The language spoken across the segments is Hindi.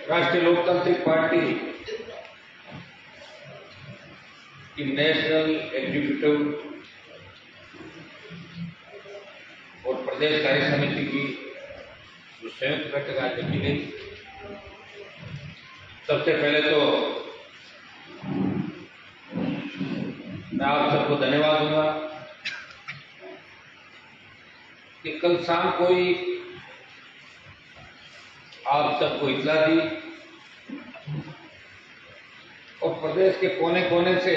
राष्ट्रीय लोकतांत्रिक पार्टी की नेशनल एग्जीक्यूटिव और प्रदेश कार्य समिति की जो संयुक्त बैठक आज रखी गई, सबसे पहले तो मैं आप सबको धन्यवाद दूंगा कि कल शाम को ही आप सबको इत्तला दी और प्रदेश के कोने कोने से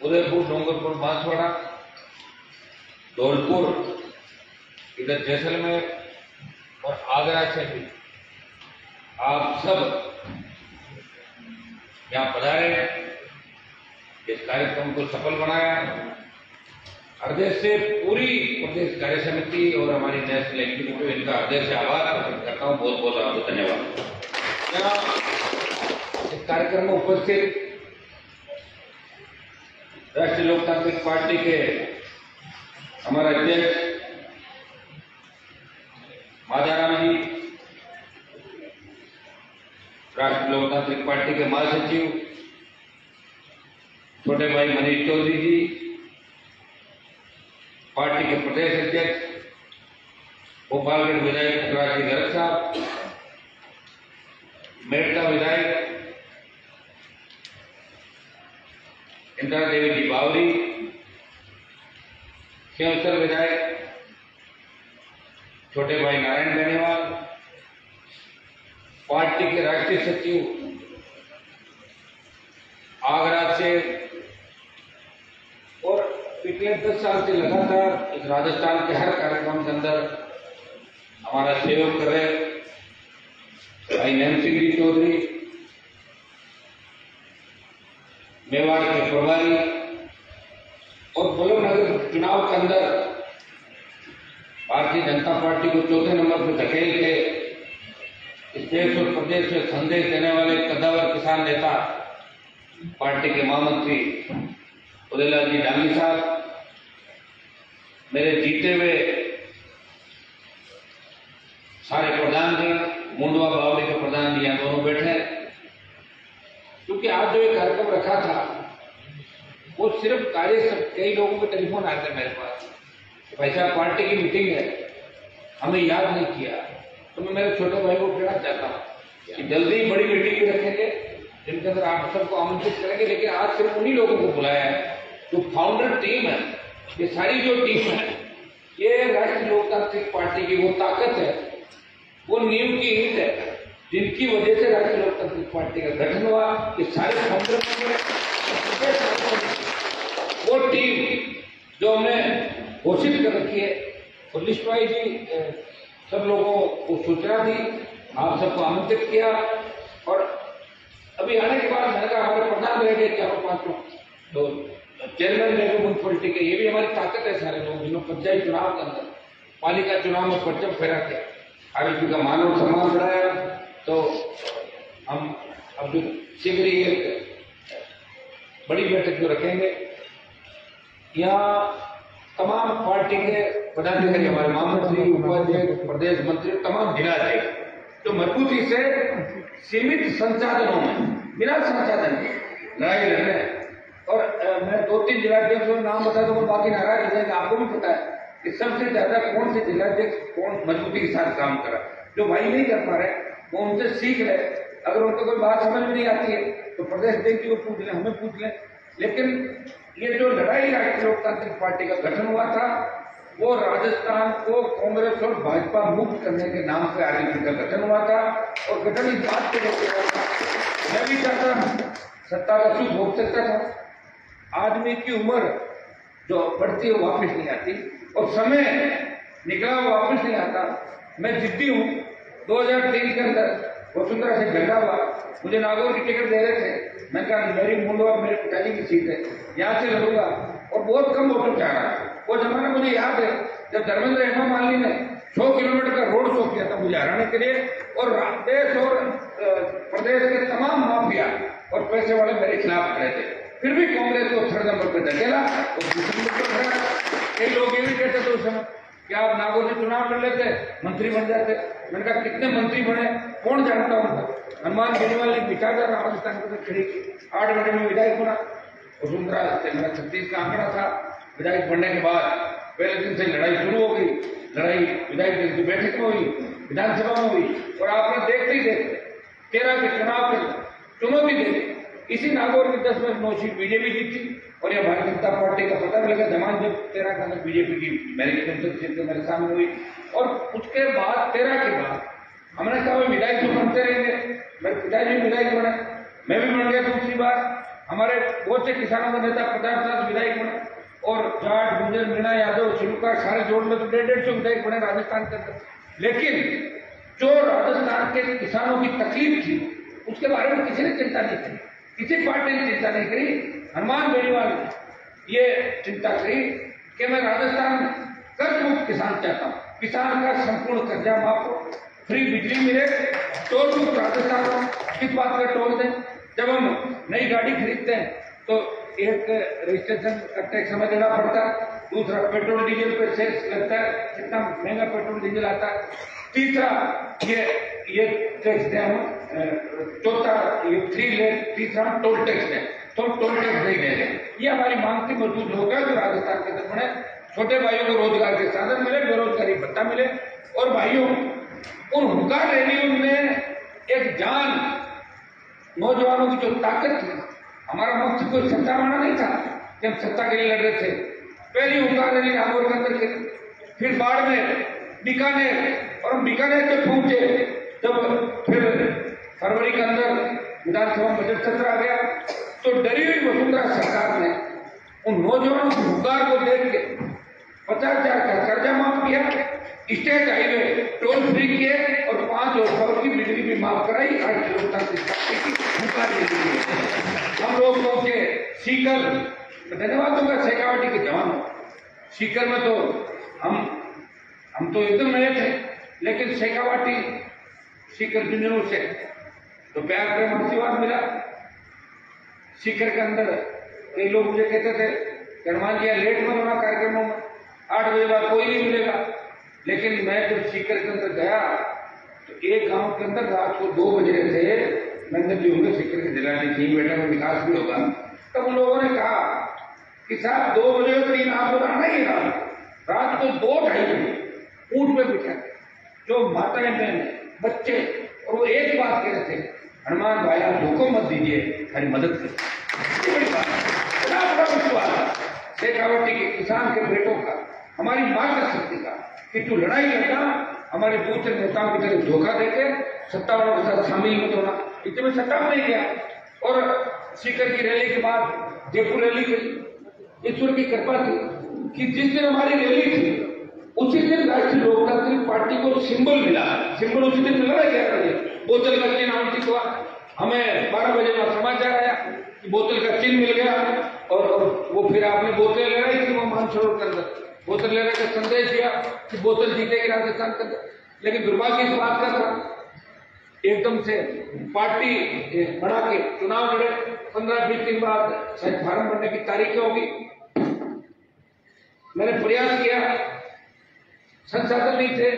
उदयपुर, डूंगरपुर, बांसवाड़ा, धौलपुर, इधर जैसलमेर और आगरा से भी आप सब यहाँ पधारे, इस कार्यक्रम को सफल बनाया। हृदय से पूरी प्रदेश कार्य समिति और हमारी नेशनल एग्जीक्यूटिव इनका हृदय से आभार प्रकट करता हूँ। बहुत बहुत आपको धन्यवाद। इस कार्यक्रम में उपस्थित राष्ट्रीय लोकतांत्रिक पार्टी के हमारे अध्यक्ष माधाराम जी, राष्ट्रीय लोकतांत्रिक पार्टी के महासचिव छोटे भाई मनीष चौधरी जी, पार्टी के प्रदेश अध्यक्ष गोपालगढ़ विधायक पुखराज जी गर्ग साहब, मेड़ता विधायक इंदिरा देवी जी बावरी, खेमसर विधायक छोटे भाई नारायण बेनीवाल, पार्टी के राष्ट्रीय सचिव आगरा से और पिछले 10 साल से लगातार इस राजस्थान के हर कार्यक्रम के अंदर हमारा सहयोग कर रहे भाई नैन सिंह जी चौधरी, मेवाड़ के प्रभारी और बल्लभनगर चुनाव के अंदर भारतीय जनता पार्टी को चौथे नंबर पर धकेल के इस देश और प्रदेश में संदेश देने वाले कद्दावर किसान नेता पार्टी के महामंत्री उदयलाल जी डांगी साहब, मेरे जीते हुए सारे प्रधान जी, मुंडवा बावली के प्रधान जी यहाँ दोनों बैठे, क्योंकि आज जो एक कार्यक्रम रखा था वो सिर्फ कई लोगों के टेलीफोन आए थे मेरे पास, भाई साहब पार्टी की मीटिंग है, हमें याद नहीं किया। तो मैं मेरे छोटे भाई को कहना चाहता हूँ कि जल्दी बड़ी मीटिंग भी रखेंगे जिनके अंदर आप सबको आमंत्रित करेंगे, लेकिन आज सिर्फ उन्हीं लोगों को बुलाया है जो फाउंडर टीम है। ये सारी जो टीम है ये राष्ट्रीय लोकतांत्रिक पार्टी की वो ताकत है, वो नींव की ईंट है जिनकी वजह से राष्ट्रीय लोकतांत्रिक पार्टी का गठन हुआ। ये सारे फाउंडर वो टीम जो हमने घोषित कर रखी है और लिस्ट वाइज ही सब लोगों को सूचना दी, आप सबको आमंत्रित किया और अभी आने के बाद मैंने कहा हमारे प्रधान रह गए 4-5 लोग, तो चेयरमैन रह गए म्यूनसिपलिटी के, ये भी हमारी ताकत है। सारे लोग जिन्होंने पंचायत चुनाव के अंदर, पालिका चुनाव में परचम फहरा के आरएसपी का मान और सम्मान बढ़ाया। तो हम अब जो शीघ्र ही एक बड़ी बैठक जो रखेंगे, यहाँ तमाम पार्टी के पदाधिकारी, हमारे महामंत्री, उपाध्यक्ष, प्रदेश मंत्री, तमाम जिलाध्यक्ष तो मजबूती से सीमित संसाधनों में, बिना संसाधन के लड़ाई लड़ रहे हैं। और मैं 2-3 जिलाध्यक्षों का नाम बता दूंगा, बाकी नाराज हो जाएंगे। आपको भी पता है कि सबसे ज्यादा कौन से जिलाध्यक्ष कौन मजबूती के साथ काम करा। जो भाई नहीं कर पा रहे वो उनसे सीख ले, अगर उनको कोई बात समझ में नहीं आती है तो प्रदेश अध्यक्ष को पूछ लें, हमें पूछ लें। लेकिन ये जो लड़ाई राष्ट्रीय लोकतांत्रिक पार्टी का गठन हुआ था वो राजस्थान को कांग्रेस और भाजपा मुक्त करने के नाम पे आरएलपी का गठन हुआ था। और गठन इस बात को लेकर हुआ था, मैं भी चाहता हूँ सत्ता का सुख भोग सकता था। आदमी की उम्र जो बढ़ती है वापिस नहीं आती और समय निकला वापिस नहीं आता। मैं जिद्दी हूँ। 2003 के अंदर वसुंधरा से झगड़ा हुआ, मुझे नागौर की टिकट दे रहे थे, मैंने कहा मेरी मुंडवा मेरे पिताजी की सीट है, यहाँ से लड़ूंगा और बहुत कम वोटों चाह रहा। वो जमाना मुझे याद है जब धर्मेंद्र हेमा मालिनी ने 100 किलोमीटर का रोड शो किया था मुझे हराने के लिए, और देश और प्रदेश के तमाम माफिया और पैसे वाले मेरे खिलाफ खड़े थे। फिर भी कांग्रेस को 3rd नंबर पर धकेला और दूसरे नंबर पर खड़ा। कई लोग ये भी कहते थे उस समय क्या आप नागौर से चुनाव कर लेते, मंत्री बन जाते? मैंने कहा कितने मंत्री बने, कौन जानता उनका। हनुमान बेनीवाल ने विचारधारा राजस्थान को खड़ी की, 8 महीने में विधायक बना। वसुंधरा से मेरा 36 का आंकड़ा था। विधायक बनने के बाद पहले दिन से लड़ाई शुरू हो गई। लड़ाई विधायक दल की बैठक में हुई, विधानसभा में हुई, और आपने देखते ही देखते 13 के चुनाव के चुनौती दे इसी नागौर की 10 में 9 सीट बीजेपी जीती, और यह भारतीय जनता पार्टी का पता भी लगा। जमान जब 13 के अंदर बीजेपी की मेरी संसद सीट मेरे सामने हुई, और उसके बाद 13 के बाद हमने कहा विधायक तो बनते रहेंगे। मेरे पिताजी विधायक बने, मैं भी बन गया दूसरी बार। हमारे बहुत से किसानों का नेता 50 विधायक बने, और जाट, गुर्जर, मीणा, यादव, शिलुका सारे जोड़ में तो 150 विधायक बने राजस्थान के अंदर। लेकिन जो राजस्थान के किसानों की तकलीफ थी उसके बारे में किसी ने चिंता नहीं करी, किसी पार्टी ने चिंता नहीं करी। हनुमान बेनीवाल ने ये चिंता करी कि मैं राजस्थान में कर्ज मुक्त किसान चाहता हूँ, किसान का संपूर्ण कर्जा माफ हो, फ्री बिजली मिले, टोल मुक्त राजस्थान हो। किस बात का टोल दें? जब हम नई गाड़ी खरीदते हैं तो एक रजिस्ट्रेशन का टैक्स हमें देना पड़ता है, दूसरा पेट्रोल डीजल पे सेस लगता है, कितना महंगा पेट्रोल डीजल आता है, तीसरा ये टैक्स दें हम, चौथा ये 3 लेख, तीसरा टोल टैक्स दें, तो टोल टैक्स नहीं दे रहे। ये हमारी मांग थी। मजबूत लोग जो राजस्थान के अंदर बने, छोटे भाइयों को रोजगार के साधन मिले, बेरोजगारी भत्ता मिले, और भाइयों उन हुंकार रैलियों में एक जान, नौजवानों की जो ताकत थी। हमारा मकसद कोई सत्ता बनाना नहीं था कि हम सत्ता के लिए लड़ रहे थे। पहली हुंकार रैली नागौर के अंदर की, फिर बाड़मेर, बीकानेर, और हम बीकानेर तक पहुंचे जब फिर फरवरी के अंदर विधानसभा बजट सत्र आ गया। तो डरी हुई वसुंधरा सरकार ने उन नौजवानों की हुंकार को देख के 50,000 का कर्जा माफ किया, स्टेट हाईवे टोल फ्री किए, और 5 वर्षों की बिजली भी माफ कराई। हम लोग पहुंचे सीकर, धन्यवाद दूंगा शेखावाटी के जवानों। सीकर में तो हम तो एकदम नए थे, लेकिन शेखावाटी सीकर झुंझुनू से तो प्यार प्रेम आशीर्वाद मिला। सीकर के अंदर कई लोग मुझे कहते थे कि हनुमान जी लेट मत होना कार्यक्रमों में, 8 बजे बाद कोई नहीं मिलेगा। लेकिन मैं जब सीकर के अंदर गया तो एक गांव के अंदर रात को 2 बज रहे थे। मैंने भी होंगे सीकर के दिलाने चाहिए, बेटा में विकास भी होगा। तब उन लोगों ने कहा कि साहब 2 बजे 3 आप लोग आना ही रात को 2-2:30 बजे ऊंट पे बिठा जो माताएं, बहन, बच्चे, और वो एक बात कह रहे थे, हनुमान भाई आप धोखो मत दीजिए, हमारी मदद करिए। बड़ी बात, बड़ा बड़ा विश्वास शेखावाटी के किसान के बेटों का, हमारी मातृ शक्ति का, कि तू लड़ाई करना, हमारे दूसरे नेताओं की तरफ धोखा देकर सत्ता वालों के साथ शामिल मत होना। इतने में सत्ता में नहीं गया। और सीकर की रैली के बाद जयपुर रैली की ईश्वर की कृपा थी कि जिस दिन हमारी रैली थी उसी दिन राष्ट्रीय लोकतांत्रिक पार्टी को सिंबल मिला। सिंबल उसी दिन मिला है, 11 बजे बोतल का चिन्ह आवंटित हुआ। हमें 12 बजे का समाचार आया कि बोतल का चिन्ह मिल गया, और वो फिर आपने बोतल ले रही थी वो मानसरोवर के अंदर, बोतल लेने का संदेश दिया कि बोतल जीतेगी राजस्थान के अंदर। लेकिन दुर्भाग्य इस बात का था, एकदम से पार्टी बढ़ा के चुनाव लड़े। 15-20 दिन बाद शायद फार्म भरने की तारीखें होगी। मैंने प्रयास किया, संसाधन नहीं थे,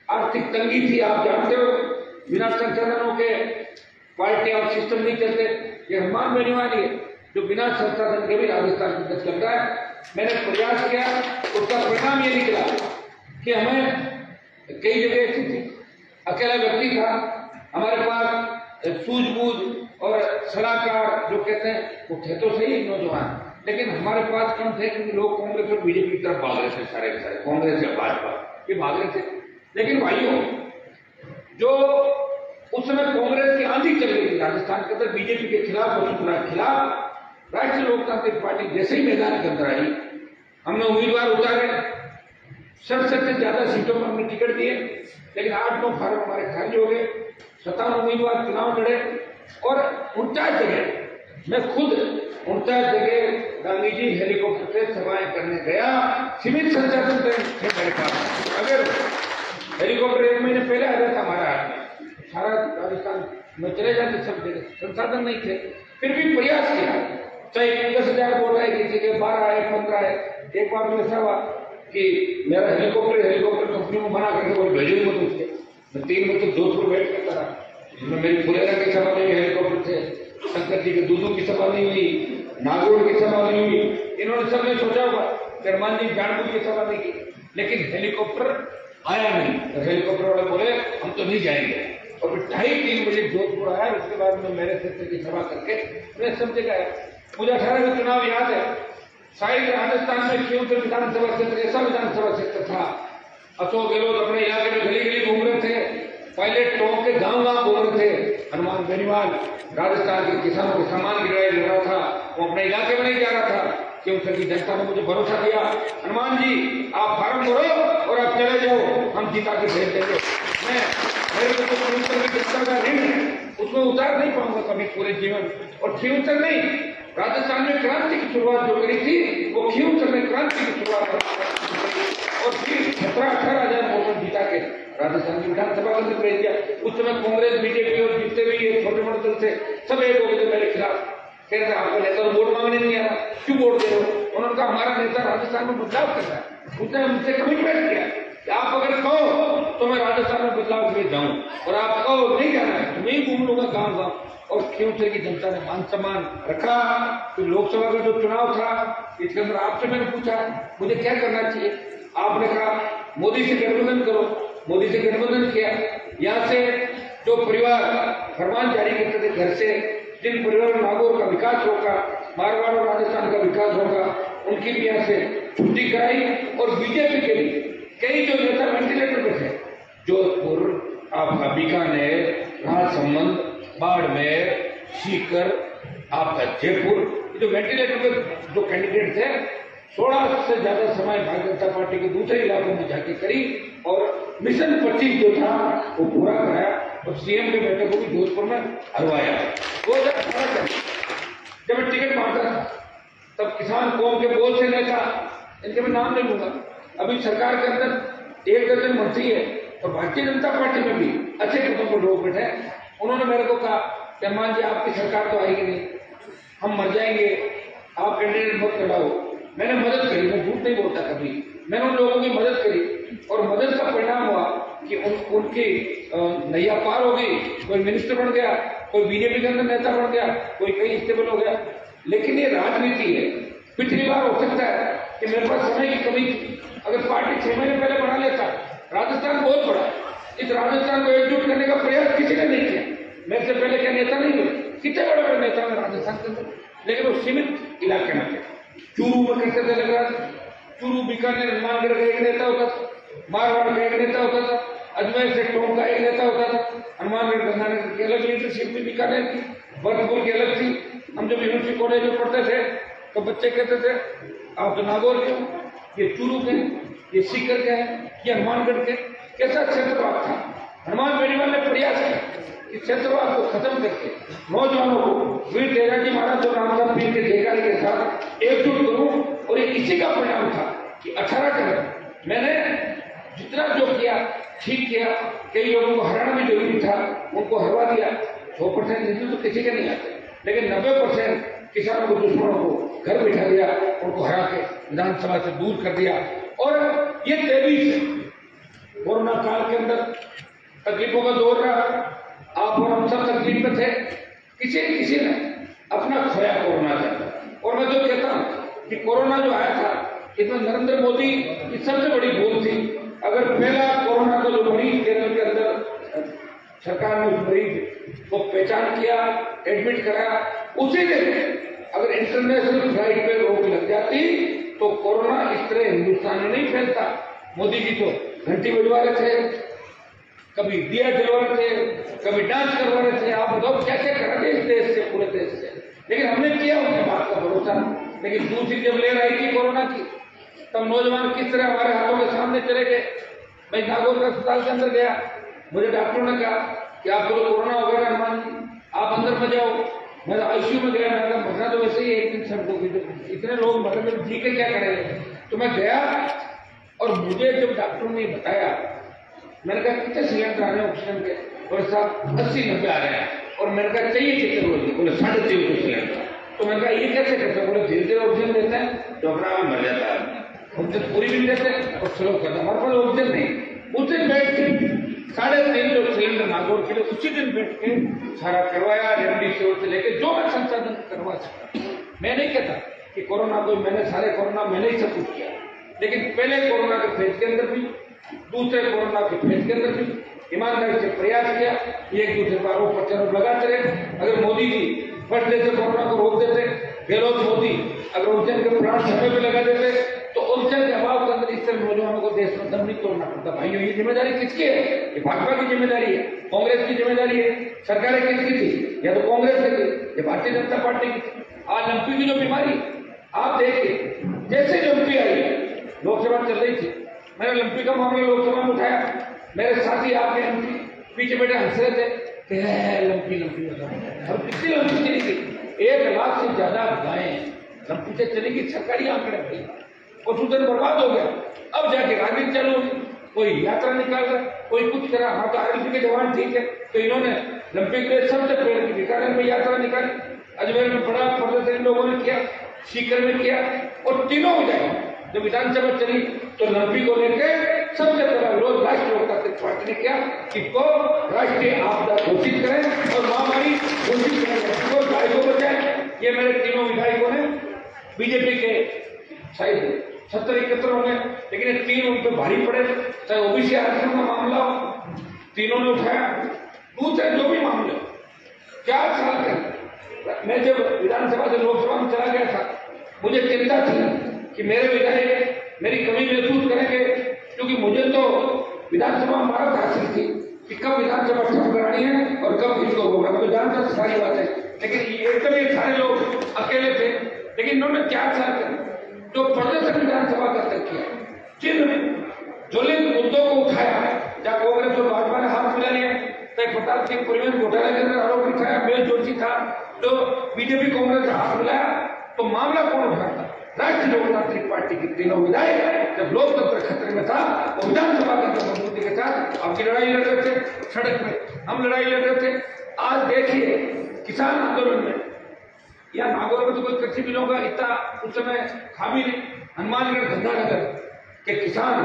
आर्थिक तंगी थी, आप जानते हो, बिना संसाधनों के पार्टी और सिस्टम नहीं चलते। ये हनुमान बेनीवाल है जो बिना संसाधन के भी राजस्थान की गति करता है। मैंने प्रयास किया, उसका परिणाम ये निकला कि हमें कई जगह ऐसी थी, अकेला व्यक्ति था, हमारे पास सूझबूझ और सलाहकार जो कहते हैं वो थे तो सही नौजवान, लेकिन हमारे पास कम थे क्योंकि लोग कांग्रेस और बीजेपी की तरफ भाग रहे थे, सारे के सारे कांग्रेस या भाजपा ये भाग रहे थे। लेकिन भाइयों, जो उस समय कांग्रेस की आंधी चल रही थी राजस्थान के अंदर बीजेपी के खिलाफ, वसुंधरा के खिलाफ, राष्ट्रीय लोकतांत्रिक पार्टी जैसे ही मैदान के अंदर आई, हमने उम्मीदवार उतारे, 67 से ज्यादा सीटों पर हमने टिकट दिए, लेकिन 8-9 फार्म हमारे खारिज हो गए। 57 उम्मीदवार चुनाव लड़े, और 49 जगह मैं खुद 49 जगह गांधी जी हेलीकॉप्टर से सभाएं करने गया। सीमित संसाधन थे मेरे पास। अगर हेलीकॉप्टर 1 महीने पहले आ जाता हमारा हाथ में, सारा राजस्थान में चले जाते सब जगह, संसाधन नहीं थे। फिर भी प्रयास किया, चाहे 10,000 वोट आए, किसी के 12 आए, 15 आए। एक बार तो ऐसा हुआ कि मेरा हेलीकॉप्टर कंपनी में मना करके बोले भेजो मत उसके। मैं 3 बजे जोधपुर बैठ करता रहा, जिसमें मेरी फुलेरा की सभा नहीं हुई हेलीकॉप्टर से, शंकर जी के दूधू की सभा नहीं हुई, नागौर की सभा नहीं हुई। इन्होंने सबने सोचा होगा हनुमान जी जानबूझ की सभा नहीं की, लेकिन हेलीकॉप्टर आया नहीं। हेलीकॉप्टर वाले बोले हम तो नहीं जाएंगे, और फिर 2:30-3 बजे जोधपुर आया। उसके बाद में मेरे क्षेत्र की सभा करके मैं सब जगह आया। मुझे 18 का चुनाव याद है, शायद राजस्थान में क्यों तो विधानसभा क्षेत्र ऐसा विधानसभा क्षेत्र था, अशोक गहलोत अपने इलाके में गली गली घूम रहे थे, पायलट टोंक के गांव घूम रहे थे। हनुमान बेनीवाल राजस्थान के किसानों के सम्मान की लड़ाई लड़ रहा था, वो अपने इलाके में नहीं जा रहा था। क्योंकि की जनता ने मुझे भरोसा दिया, हनुमान जी आप फार्म भरो और आप चले जाओ, हम जीता के भेज देंगे। मैं मेरे को तो का ऋण है, उसमें उतार नहीं पाऊंगा कभी पूरे जीवन। और खींवसर नहीं, राजस्थान में क्रांति की शुरुआत जो करी थी वो खींवसर में क्रांति की शुरुआत और फिर 17-18 हजार वोट जीता के राजस्थान की विधानसभा के अंदर भेज दिया। उस समय कांग्रेस बीजेपी और जितने भी ये छोटे मोटे दल थे सब एक हो गए थे मेरे खिलाफ, कह रहे आपका नेता तो वोट मांगने नहीं आ रहा, क्यों वोट दे रहे हो। उन्होंने कहा हमारा नेता राजस्थान में बदलाव कर रहा है। उसने मुझसे कमिटमेंट किया कि आप अगर कहो तो मैं राजस्थान में बदलाव के लिए जाऊं, और आप कहो नहीं जाना है तो मैं घूम लूंगा गांव गांव। और खींवसर की जनता ने मान सम्मान रखा। फिर लोकसभा का जो चुनाव था इसके अंदर आपसे मैंने पूछा मुझे क्या करना चाहिए, आपने कहा मोदी से गठबंधन करो। मोदी से गठबंधन किया। यहाँ से जो परिवार फरमान जारी करते थे घर से, जिन परिवार में नागौर का विकास होगा, मारवाड़ और राजस्थान का विकास होगा, उनकी भी यहाँ से छुट्टी कराई। और बीजेपी के भी कई जो नेता वेंटिलेटर पे थे, जोधपुर, आपका बीकानेर, राजसमंद, बाड़मेर, सीकर, आपका जयपुर, जो वेंटिलेटर पे जो कैंडिडेट थे 16 से ज्यादा समय भारतीय जनता पार्टी के दूसरे इलाकों में जाके करी और मिशन 25 जो था वो पूरा कराया। और सीएम के बेटे को भी जोधपुर में हरवाया। 2018 जब मैं टिकट मांगता था तब किसान कौम के बोझ से नेता, इनके मैं नाम नहीं लूंगा, अभी सरकार के अंदर 1 दर्जन मंत्री है, तो भारतीय जनता पार्टी में भी अच्छे कदम पर लोग बैठे। उन्होंने मेरे को कहा हनुमान जी आपकी सरकार तो आएगी नहीं, हम मर जाएंगे, आप कैंडिडेट मत कराओ। मैंने मदद करी, मैं झूठ नहीं बोलता कभी, मैंने उन लोगों की मदद करी और मदद का परिणाम हुआ कि उनकी नैया पार हो गई। कोई मिनिस्टर बन गया, कोई बीजेपी के अंदर नेता बन गया, कोई कहीं स्टेबल हो गया। लेकिन ये राजनीति है। पिछली बार हो सकता है कि मेरे पास समय की कमी थी, अगर पार्टी 6 महीने पहले बना लेता। राजस्थान बहुत बड़ा है, इस राजस्थान को एकजुट करने का प्रयास किसी ने नहीं किया। मेरे से पहले क्या नेता नहीं हुए, कितने बड़े बड़े नेता हैं राजस्थान के अंदर, लेकिन वो सीमित इलाके में थे। चूरू में कैसे थे लग रहा था, चूरू बीकानेर हनुमानगढ़ का एक नेता होता था, मारवाड़ का एक नेता होता था, अजमेर से टोंक का एक नेता होता था, हनुमानगढ़ गंगानगर की अलग लीडरशिप थी, बीकानेर की, बर्दपुर की अलग थी। हम जब यूनिवर्सिटी कॉलेज में पढ़ते थे तो बच्चे कहते थे आप तो नागौर के हो, ये चूरू के, ये सीकर के हैं, ये हनुमानगढ़ के। कैसा क्षेत्रवाद था। हनुमान बेनीवाल ने प्रयास किया इस क्षेत्रवाद को खत्म करके नौजवानों को वीर तेजाजी महाराज और रामदास पीर के जयकारे के साथ एकजुट करूं। और ये इसी का परिणाम था कि 18 का मैंने जितना जो किया ठीक किया। कई लोगों को हराना भी जरूरी था, उनको हरवा दिया। 100% हिंदू तो किसी के नहीं आते, लेकिन 90% किसानों को, दुश्मनों को घर बिठा दिया, उनको हरा के विधानसभा से दूर कर दिया। और ये तेजी से कोरोना काल के अंदर तकलीफों का दौर रहा, आप और हम सब तकलीफ में थे। किसी ने अपना खोया कोरोना के अंदर। और मैं जो कहता हूं कि कोरोना जो आया था इसमें नरेंद्र मोदी की सबसे बड़ी भूल थी। अगर पहला कोरोना का जो मरीज केरल के अंदर सरकार ने उस मरीज को पहचान किया, एडमिट कराया, उसी दिन अगर इंटरनेशनल फ्लाइट पे रोक लग जाती तो कोरोना इस तरह हिंदुस्तान में नहीं फैलता। मोदी जी तो घंटी बजवा रहे थे, कभी दिया जलवा रहे थे, कभी डांस करवा रहे थे। आप बताओ क्या क्या कर रहे थे इस देश से, पूरे देश से। लेकिन हमने किया उनके बात का भरोसा। लेकिन दूसरी जब लहर आई थी कोरोना की, तब नौजवान किस तरह हमारे हाथों के सामने चले गए। मैं नागौर अस्पताल के अंदर गया, मुझे डॉक्टरों ने कहा कि आपको तो कोरोना हो गया हनुमान जी, आप अंदर में जाओ। मैं आईसीयू में गया, मैंने कहा मरना तो वैसे ही एक दिन सबको, इतने लोग मर गए, ठीक है क्या करेंगे। तो मैं गया और मुझे जब डॉक्टरों ने बताया, मैंने कहा कितने सिलेंडर आ रहे हैं ऑक्सीजन के, और साहब 80-90 आ रहे हैं। और मैंने कहा चाहिए कितने रोज, बोले 350 सिलेंडर। तो मैंने कहा ये कैसे करते हैं, बोले धीरे धीरे ऑक्सीजन देते हैं तो अपना आप मर जाता है। ऑक्सीजन पूरी भी देते और स्लो करते, हमारे पास ऑक्सीजन नहीं। उस दिन बैठ के 350 सिलेंडर नागौर के लिए उसी दिन बैठ के सारा करवाया, रेमडेसिविर से लेके जो मैं संसाधन करवा सकता। मैं नहीं कहता कि कोरोना को मैंने मैंने ही सब कुछ किया, लेकिन पहले कोरोना के फेज के अंदर भी, दूसरे कोरोना के फेज के अंदर भी ईमानदारी से प्रयास किया। एक दूसरे पर आरोप प्रत्यारोप लगाते रहे। अगर मोदी जी फर्स्ट डे से कोरोना को रोक देते, गहलोत मोदी अगर ऑक्सीजन के प्लांट समय पे लगा देते, तो ऑक्सीजन के अभाव के अंदर इस तरह नौजवानों को देश में दम नहीं तोड़ना पड़ता। भाइयों, ये जिम्मेदारी किसकी है? ये भाजपा की जिम्मेदारी है, कांग्रेस की जिम्मेदारी है। सरकारें किसकी थी? या तो कांग्रेस की थी या भारतीय जनता पार्टी की थी। आज लंपी की जो बीमारी आप देखिए, जैसे लंपी आई, लोकसभा चल रही थी, मैंने लंपी का मामला लोकसभा में उठाया। मेरे साथी आपके एमपी पीछे बैठे हंस रहे थे कि लंपी और कितनी लंपी चली थी? 1 लाख से ज्यादा गायें लंपी से चली गई। सरकारी आंकड़े भाई, पशुधन बर्बाद हो गया। अब जाके राजनीति चालू होगी, कोई यात्रा निकाल रहा, कोई कुछ करा। हाँ, तो आरएलपी के जवान ठीक है, तो इन्होंने लंपी के लिए सबसे पहले बीकानेर में यात्रा निकाली, अजमेर में बड़ा प्रदर्शन लोगों ने किया, सीकर में किया, और तीनों हो जाए जब विधानसभा चली तो लंपी को लेकर सबसे पहला विरोध राष्ट्रीय लोकतांत्रिक पार्टी ने किया कि को राष्ट्रीय आपदा घोषित करें और महामारी घोषित करें और गाय को बचाएं। ये मेरे तीनों विधायकों ने, बीजेपी के शायद 70-71 होंगे, लेकिन ये 3 उन पर भारी पड़े। चाहे ओबीसी आरक्षण का मामला हो, तीनों ने उठाया। दूसरे जो भी मामले, 4 साल के मैं जब विधानसभा से लोकसभा में चला गया था, मुझे चिंता थी कि मेरे विधायक मेरी कमी महसूस करेंगे, क्योंकि मुझे तो विधानसभा में महारत हासिल थी कि कब विधानसभा ठप करानी है और कब इसको होगा। मैं जानता था सारी बात है, लेकिन एकदम ये सारे लोग अकेले थे। लेकिन इन्होंने 4 साल जो प्रदर्शन विधानसभा का तक किया, जिन ज्वलित मुद्दों को उठाया, जहाँ कांग्रेस और भाजपा ने हाथ मिला लिया, प्रताप सिंह परिवहन घोटाले के अंदर आरोप उठाया, मेहुल चोकसी था, तो बीजेपी कांग्रेस ने हाथ मिलाया, तो मामला कौन उठाता? राष्ट्रीय लोकतांत्रिक पार्टी के तीनों विधायक। जब लोकतंत्र खतरे में था, वो विधानसभा के अंदर मजबूती के साथ आपकी लड़ाई लड़ रहे थे, सड़क में हम लड़ाई लड़ रहे थे। आज देखिए किसान आंदोलन में, या नागौर में तो कोई कृषि बिलों का इतना उस समय था भी नहीं। हनुमानगढ़ गंगानगर के किसान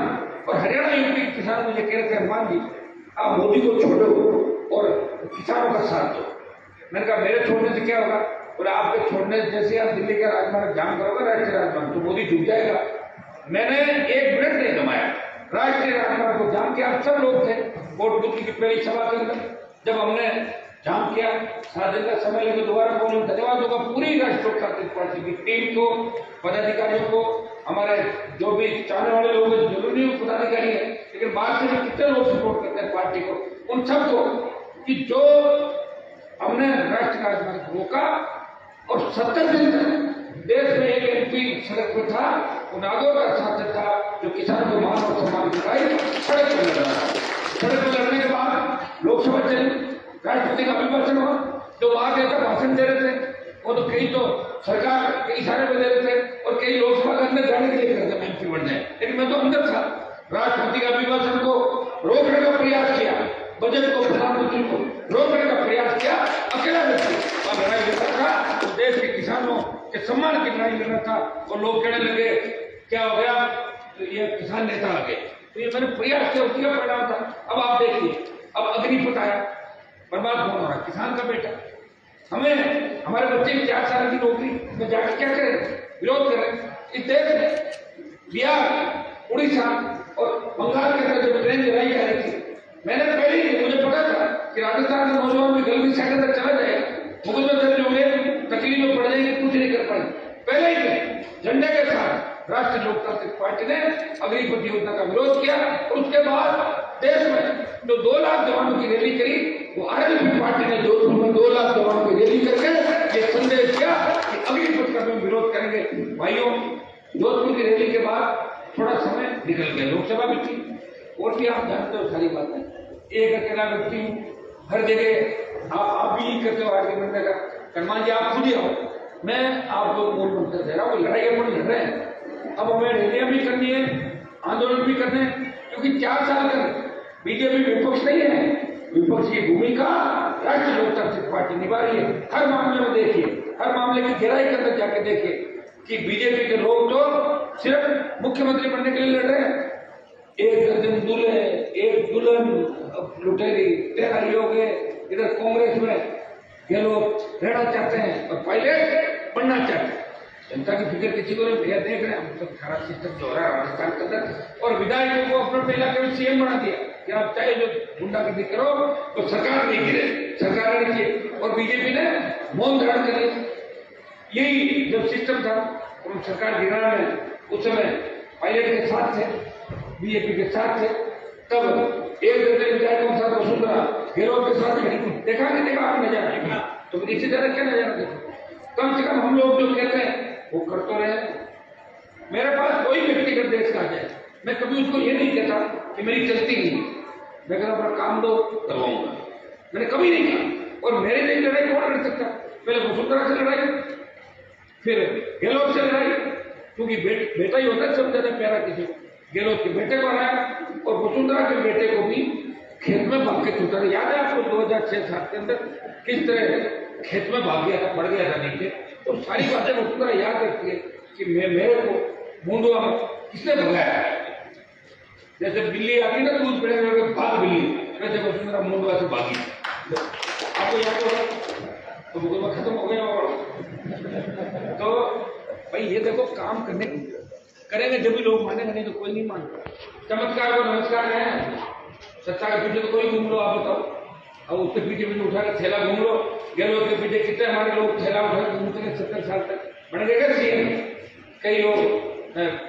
और हरियाणा यूपी के किसान मुझे कह रहे थे, हनुमान जी आप मोदी को छोड़ो और किसानों का साथ दो। मैंने कहा मेरे छोड़ने से क्या होगा? और आपके छोड़ने जैसे आप दिल्ली का राजमार्ग जाम करोगे, राष्ट्रीय राजमार्ग, तो मोदी झुक जाएगा। मैंने 1 मिनट नहीं गंवाया, राष्ट्रीय राजमार्ग को जाम किया। सब लोग थे कोटपुतली की पहली सभा के अंदर, जब हमने जाम किया, 7 दिन का समय लगे दोबारा बोलूं। धन्यवाद होगा पूरी राष्ट्रीय लोकतांत्रिक पार्टी की टीम को, पदाधिकारियों को, हमारे जो भी चाहने वाले लोग हैं, जरूरी पदाधिकारी है, लेकिन बाहर से भी कितने लोग सपोर्ट करते हैं पार्टी को, उन सबको कि जो हमने राष्ट्रीय राजमार्ग रोका और 70 दिन तक देश में एक एमपी सड़क पर था, वो नागौर का छात्र था जो किसानों को मान और सम्मान दिखाई सड़क पर लड़ रहा। सड़क पर लड़ने के बाद लोकसभा चली, राष्ट्रपति का अभिभाषण हुआ, जो वहां के भाषण दे रहे थे, वो तो कई तो सरकार के इशारे पर दे रहे थे और कई लोकसभा के अंदर जाने के लिए करते एमपी बन जाए, लेकिन मैं तो अंदर था। राष्ट्रपति के अभिभाषण को रोकने का प्रयास किया, बजट को, प्रधानमंत्री को रोकने का प्रयास किया, अकेला व्यक्ति और लड़ाई लड़ रहा था। तो देश के किसानों के सम्मान की लड़ाई लड़ रहा था और लोग कहने लगे क्या हो गया, तो ये किसान नेता आ गए। तो ये मैंने प्रयास किया, उसी का परिणाम था। अब आप देखिए, अब अग्निपथ आया, बर्बाद कौन हो रहा? किसान का बेटा। हमें हमारे बच्चे की 4 साल की नौकरी में जाकर क्या करें? विरोध करें। इस देश में बिहार, उड़ीसा और बंगाल के अंदर जो ट्रेन चलाई जा रही थी, मैंने पहले ही, मुझे पता था कि राजस्थान के नौजवान में गलती साइड तक चला जाएगा, मुगल में दर्ज होंगे, तकलीफ में पड़ जाएंगे, कुछ नहीं कर पाएंगे। पहले ही झंडे के साथ राष्ट्रीय लोकतांत्रिक पार्टी ने अग्निपथ योजना का विरोध किया और उसके बाद देश में जो 2 लाख जवानों की रैली करी, वो आरएलपी पार्टी ने जोधपुर में 2 लाख जवानों की रैली करके ये संदेश किया कि अग्निपथ का हम विरोध करेंगे। भाइयों, जोधपुर की रैली के बाद थोड़ा समय निकल गया, लोकसभा भी थी और भी आप जानते हो सारी बातें। एक अकेला व्यक्ति हर जगह आप भी करते हो आर्ग्यूमेंट का। हनुमान जी आप खुद ही आओ, मैं आप लोग मूल मंत्र दे रहा हूँ, लड़ाई अपन लड़ रहे हैं। अब हमें रैलियां भी करनी है, आंदोलन भी करने हैं, क्योंकि 4 साल तक बीजेपी विपक्ष नहीं है। विपक्ष की भूमिका राष्ट्रीय लोकतांत्रिक पार्टी निभा रही है। हर मामले में देखिए, हर मामले की गहराई के अंदर जाके देखिए कि बीजेपी के लोग तो सिर्फ मुख्यमंत्री बनने के लिए लड़ रहे हैं। एक दर्जन दूल्हे, एक दुल्हन लुटेरी, 13 लोग हैं। इधर कांग्रेस में ये लोग रहना चाहते हैं और पायलट बनना चाहते हैं। जनता की फिक्र किसी को नहीं, भैया देख रहे हैं हम सब खराब सिस्टम जो हो रहा है राजस्थान के अंदर। और विधायकों को अपने इलाके में सीएम बना दिया कि आप चाहे जो गुंडागर्दी करो तो सरकार नहीं गिरे, सरकार नहीं चाहिए। और बीजेपी ने मौन धारण कर लिया। यही जब सिस्टम था और सरकार गिरा में उस समय पायलट के साथ थे, बीजेपी के साथ थे, तब एक दर्जन विधायकों के साथ वसुंधरा गहलोत के साथ खड़ी। देखा नहीं देखा आपने नजारा? तो इसी तरह क्या नजारा देखो? कम से कम हम लोग जो कहते हैं वो कर तो रहे। मेरे पास कोई व्यक्तिगत देश का जाए, मैं कभी उसको ये नहीं कहता कि मेरी चलती नहीं, मैं कहता अपना काम दो करवाऊंगा, मैंने कभी नहीं कहा। और मेरे लिए लड़ाई कौन लड़ सकता? पहले वसुंधरा से लड़ाई, फिर गहलोत से लड़ाई, क्योंकि बेटा ही होता है सब ज्यादा प्यारा किसी को। गहलोत के बेटे को हराया और वसुंधरा के बेटे को भी खेत में भाग के छूटा। याद है आपको 2006-7 के अंदर किस तरह खेत में भाग गया था, पड़ गया था नीचे। तो सारी बातें वसुंधरा याद रखती है कि मेरे को मुंडुआ में किसने भगाया। जैसे बिल्ली आती ना दूध पीने भाग बिल्ली, वैसे वसुंधरा मुंडुआ से भागी। आपको याद होगा तो मुकदमा खत्म हो गया। और तो भाई ये देखो काम करने करेंगे जब भी लोग मानेंगे, नहीं तो कोई नहीं मानता। चमत्कार को नमस्कार है, सत्ता के पीछे तो कोई घूम लो आप बताओ, अब उसके पीछे भी उठा के थैला घूम लो। गहलोत के पीछे कितने हमारे लोग थैला उठा के घूमते रहे 70 साल तक, बन गए सीएम। कई लोग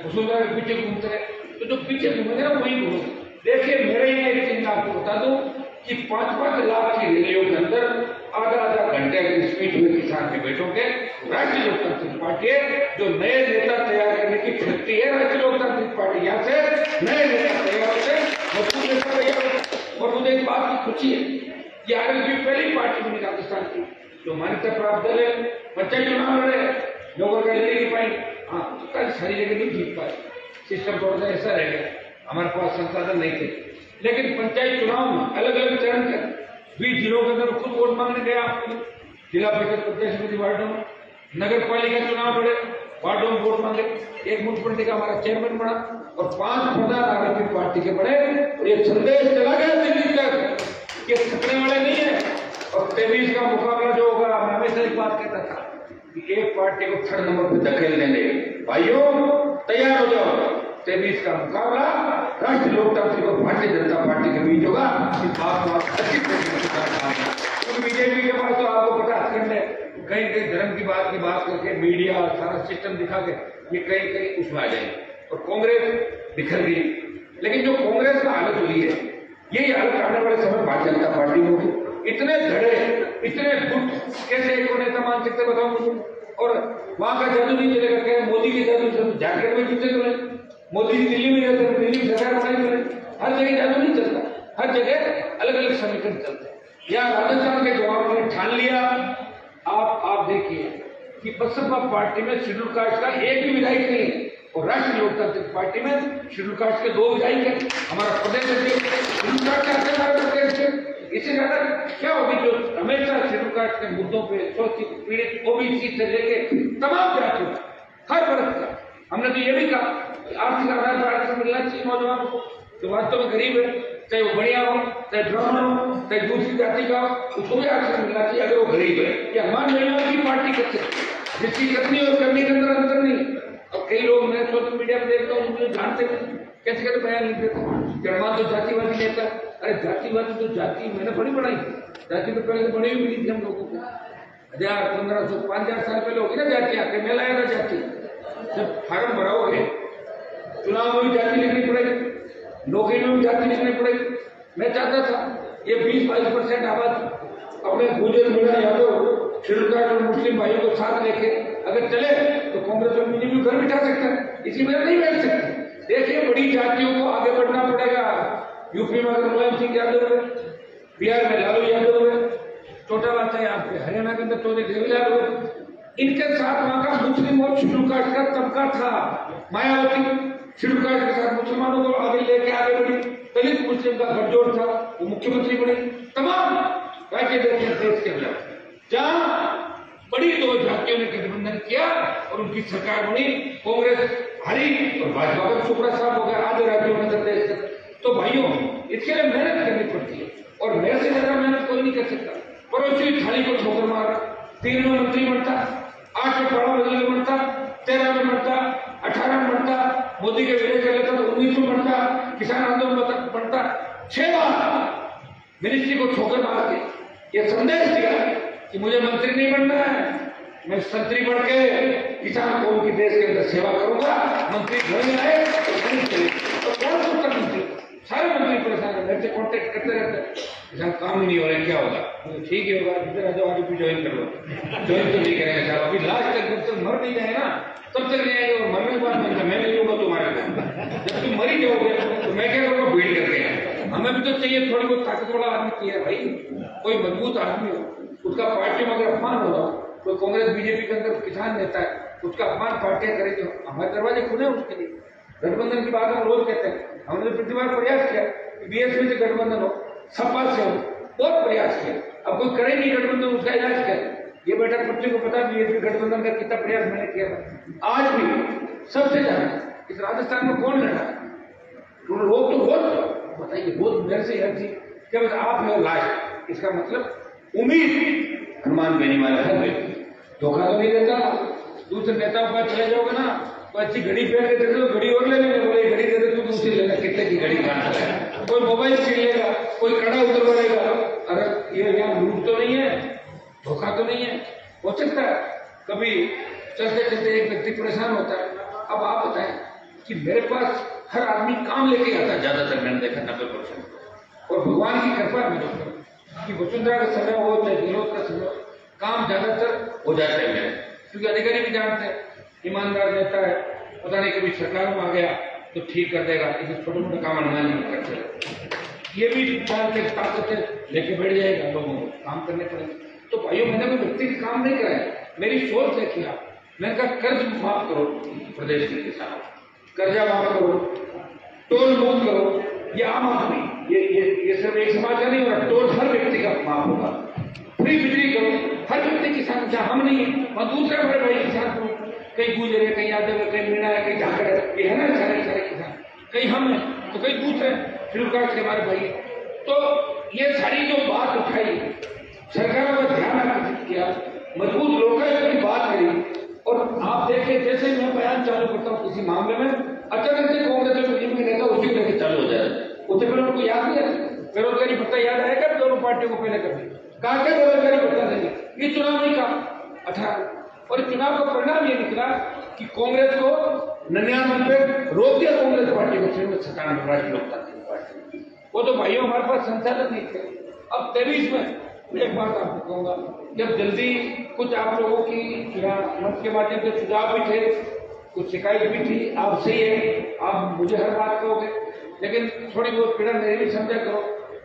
वसुंधरा के पीछे घूमते रहे, तो जो पीछे घूमेंगे ना वही घूमेंगे। देखिए मेरे यहाँ एक चीज आपको बता दूं कि 5-5 लाख की रैलियों के अंदर आधा घंटे की स्पीच हुई किसान के बेटों के। राष्ट्रीय लोकतांत्रिक पार्टी है जो नए नेता तैयार करने की शक्ति है। राष्ट्रीय लोकतांत्रिक पार्टी यहाँ से नए नेता तैयार होते हैं। और मुझे इस बात की खुशी है कि आरएलपी पहली पार्टी बनी राजस्थान की जो मान्यता प्राप्त दल है। पंचायत चुनाव लड़े, लोगों का ले नहीं पाई, हाँ सारी जगह नहीं जीत पाए, सिस्टम थोड़ा सा ऐसा रह गया, हमारे पास संसाधन नहीं थे। लेकिन पंचायत चुनाव में अलग अलग चरण कर 20 जिलों के अंदर खुद वोट मांगने गया आपको, जिला परिषद पंचायत समिति वार्डों में, नगर पालिका चुनाव लड़े, वार्डों में वोट मांगे। एक मुख्यमंत्री का हमारा चेयरमैन बना और 5 प्रधान आरएलपी पार्टी के बने। और ये संदेश चला गया दिल्ली तक कि थकने वाले नहीं है। और 23 का मुकाबला जो होगा, मैं हमेशा एक बात कहता था कि एक पार्टी को 3rd नंबर पर धकेलने दे, भाइयों तैयार हो जाओ। 23 का मुकाबला राष्ट्रीय लोकतांत्रिक और भारतीय जनता पार्टी के बीच होगा। इस बात को आप अच्छी तरह से बीजेपी के पास तो आपको पता करने कहीं कहीं धर्म की बात करके मीडिया सारा सिस्टम दिखा के ये कहीं उसमें आ जाएंगे और कांग्रेस बिखर गई। लेकिन जो कांग्रेस का हालत हुई है, यही हालत आने वाले समय भारतीय जनता पार्टी में होगी। इतने धड़े, इतने गुट कैसे एक नेता मान सकते बताओ मुझे? और वहां का जादू नहीं चलेगा, क्या मोदी के जादू सब झारखंड में जीते तो मोदी जी दिल्ली में रहते हैं, दिल्ली की सरकार बनाई तो हर जगह जादू नहीं चलता, हर जगह अलग अलग समीकरण चलते हैं। यहाँ राजस्थान के जवाब ने ठान लिया। आप देखिए कि बसपा पार्टी में शेड्यूल कास्ट का एक भी विधायक नहीं है और राष्ट्रीय लोकतांत्रिक पार्टी में शेड्यूल कास्ट के 2 विधायक हैं। हमारा प्रदेश शेड्यूल कास्ट के हमारे प्रदेश के, इससे ज्यादा क्या होगी जो हमेशा शेड्यूल कास्ट के मुद्दों पे शोषित पीड़ित ओबीसी से लेके तमाम जातियों हर वर्ग का। हमने तो ये भी कहा आर्थिक आधार मिलना चाहिए नौजवानों को जो वास्तव में गरीब है, चाहे वो बढ़िया हो, चाहे ब्राह्मण हो, चाहे दूसरी जाति का हो, उसको भी आरक्षण मिलना चाहिए अगर वो गरीब है। ये हमारे महिलाओं की पार्टी करते जिसकी करनी और करने के अंदर अंतर नहीं। और कई लोग मैं सोशल मीडिया में देखता हूँ मुझे जानते नहीं कैसे कैसे बयान लिख देते गणमान तो जातिवादी नेता। अरे जातिवादी तो जाति मैंने बड़ी बढ़ाई, जाति तो पहले तो बड़ी हुई मिली थी हम लोगों को 1000-1500 5000 साल पहले होगी ना जाति आके मैं लाया था जाति। जब फार्म भराओगे चुनाव में भी जाति लिखनी पड़ेगी, नौकरी में भी जाति लिखनी पड़ेगी। मैं चाहता था ये 20-22% आबादी अपने गुजर मीणा यादव शेड्यूल कास्ट और मुस्लिम भाइयों को साथ लेके अगर चले तो कांग्रेस और बीजेपी घर बिठा सकता है, इसी में नहीं बैठ सकते। देखिए बड़ी जातियों को आगे बढ़ना पड़ेगा। यूपी में अगर मुलायम सिंह यादव है, बिहार में लालू यादव है, छोटा बात है आपके हरियाणा के अंदर चौधरी देवीलाल है, इनके साथ वहां का मुस्लिम और शेड्यूल कास्ट का तबका था। मायावती शेड्यूल कास्ट के साथ मुसलमानों को आगे लेके आगे बढ़ी, दलित मुस्लिम का गठजोड़ था, वो मुख्यमंत्री बने। तमाम राज्य देश के अंदर जहां बड़ी 2 जातियों ने गठबंधन किया और उनकी सरकार बनी, कांग्रेस हारी और भाजपा का सुपड़ा साफ हो गया आधे राज्यों में प्रदेश तक। तो भाइयों इसके लिए मेहनत करनी पड़ती है और मेरे से ज्यादा मेहनत कोई नहीं कर सकता। पड़ोसी थाली को ठोकर मारा, 3 में मंत्री बनता, 8 में बड़ा बदल बनता, 13 में बनता, 18 में बनता, मोदी के विजय कर लेता तो 19 में बनता, किसान आंदोलन बनता। 6 बार मिनिस्ट्री को ठोकर मार के ये संदेश दिया कि मुझे मंत्री नहीं बनना है, मैं संतरी बढ़ के किसान कौम की देश के अंदर सेवा करूंगा। मंत्री घर में आए तो कौन सोचता मंत्री, सारे मंत्री परेशान है, मेरे से कॉन्टेक्ट करते रहते किसान काम ही नहीं हो रहा है, क्या होगा? ठीक ही होगा, इधर आ जाओ, आगे भी ज्वाइन कर लो। ज्वाइन तो नहीं करेंगे साहब, अभी लास्ट तक जब तक मर नहीं जाए ना तब तक नहीं आएगा। मरने के बाद मैं नहीं होगा तुम्हारे साथ, जब तुम मर ही जाओगे तो मैं क्या करूँगा भीड़ करके। हमें भी तो चाहिए थोड़ी बहुत ताकत वाला आदमी चाहिए भाई, कोई मजबूत आदमी हो, उसका पार्टी में अगर अपमान हो रहा, कोई कांग्रेस बीजेपी के अंदर किसान नेता है, उसका अपमान पार्टियां करे तो हमारे दरवाजे खुले उसके लिए। गठबंधन की बात हम रोज कहते हैं, हमने तो प्रतिबार प्रयास किया कि बीएसपी से गठबंधन हो, सपा से हो, बहुत प्रयास किया। अब कोई करे नहीं गठबंधन, उसका इलाज क्या है? ये बेटा बच्चे को पता बीएसपी गठबंधन का कितना प्रयास मैंने किया था। आज भी सबसे ज्यादा इस राजस्थान में कौन लड़ा? लोग तो बहुत बताइए, बहुत मेरे से हर चीज क्या बस आप हो लास्ट। इसका मतलब उम्मीद हनुमान बेनीवाल हर व्यक्ति धोखा तो नहीं देता। दूसरे नेताओं पर चले जाओगे ना तो अच्छी घड़ी पहन के दे दो, घड़ी और ले लेंगे, बोले घड़ी दे दे तो दूसरी लेना, कितने की घड़ी खाना है। कोई मोबाइल छीन लेगा, कोई कड़ा उतरवाएगा। अरे ये यहाँ लूट तो नहीं है, धोखा तो नहीं है? हो सकता है कभी चलते चलते एक व्यक्ति परेशान होता है। अब आप बताएं कि मेरे पास हर आदमी काम लेके आता है, ज्यादातर मैंने देखा 90%। और भगवान की कृपा में कि वसुंधरा का समय हो चाहे गहलोत का समय, काम ज्यादातर हो जाता है मेरे, क्योंकि अधिकारी भी जानते हैं ईमानदार नेता है, पता नहीं कभी सरकार में आ गया तो ठीक कर देगा, इसे छोटे मोटे काम अनुमान नहीं करते। ये भी जानते ताकत लेके बैठ जाएगा, लोगों को काम करने पड़ेंगे। तो भाइयों मैंने कोई व्यक्ति काम नहीं कराया, मेरी सोच है कि मैंने कहा कर्ज माफ करो प्रदेश के किसानों, कर्जा माफ करो, टोल मुक्त करो। ये आम आदमी ये सिर्फ एक समाज का नहीं होगा, टोल हर व्यक्ति का माफ होगा। फ्री बिजली करो, हर व्यक्ति किसान, जहां हम नहीं है वहां दूसरा बड़े भाई किसान करो, कहीं गुजर है, कहीं यादव है, कहीं मीणा है, कहीं झाकड़ है, ये है ना सारे सारे किसान, कहीं हम है तो कहीं दूसरे फ्लिपकार्ट के हमारे भाई। तो ये सारी जो बात उठाई सरकार का ध्यान आकर्षित किया, मजबूत लोकायुक्त की बात करी। और आप देखिए जैसे मैं बयान चालू करता हूँ किसी मामले में, अचानक से कांग्रेस में जिनके नेता उसी को लेकर चालू हो जाए। उससे पहले उनको याद नहीं है, बेरोजगारी भत्ता याद आएगा दोनों पार्टियों को पहले कर दी, कहा क्या बेरोजगारी भत्ता देंगे, ये चुनाव नहीं कहा 18। और चुनाव का परिणाम ये निकला कि कांग्रेस को 99 रोक दिया, कांग्रेस पार्टी को 97 राष्ट्रीय लोकतांत्रिक पार्टी। वो तो भाइयों हमारे पास संचालक नहीं थे। अब 23 में एक बात आपको कहूंगा, जब जल्दी कुछ आप लोगों की मंच के माध्यम से सुझाव भी थे, कुछ शिकायत भी थी, आप सही है, आप मुझे हर बात कहोगे, लेकिन थोड़ी बहुत पीड़ा मेरी भी समझा करो।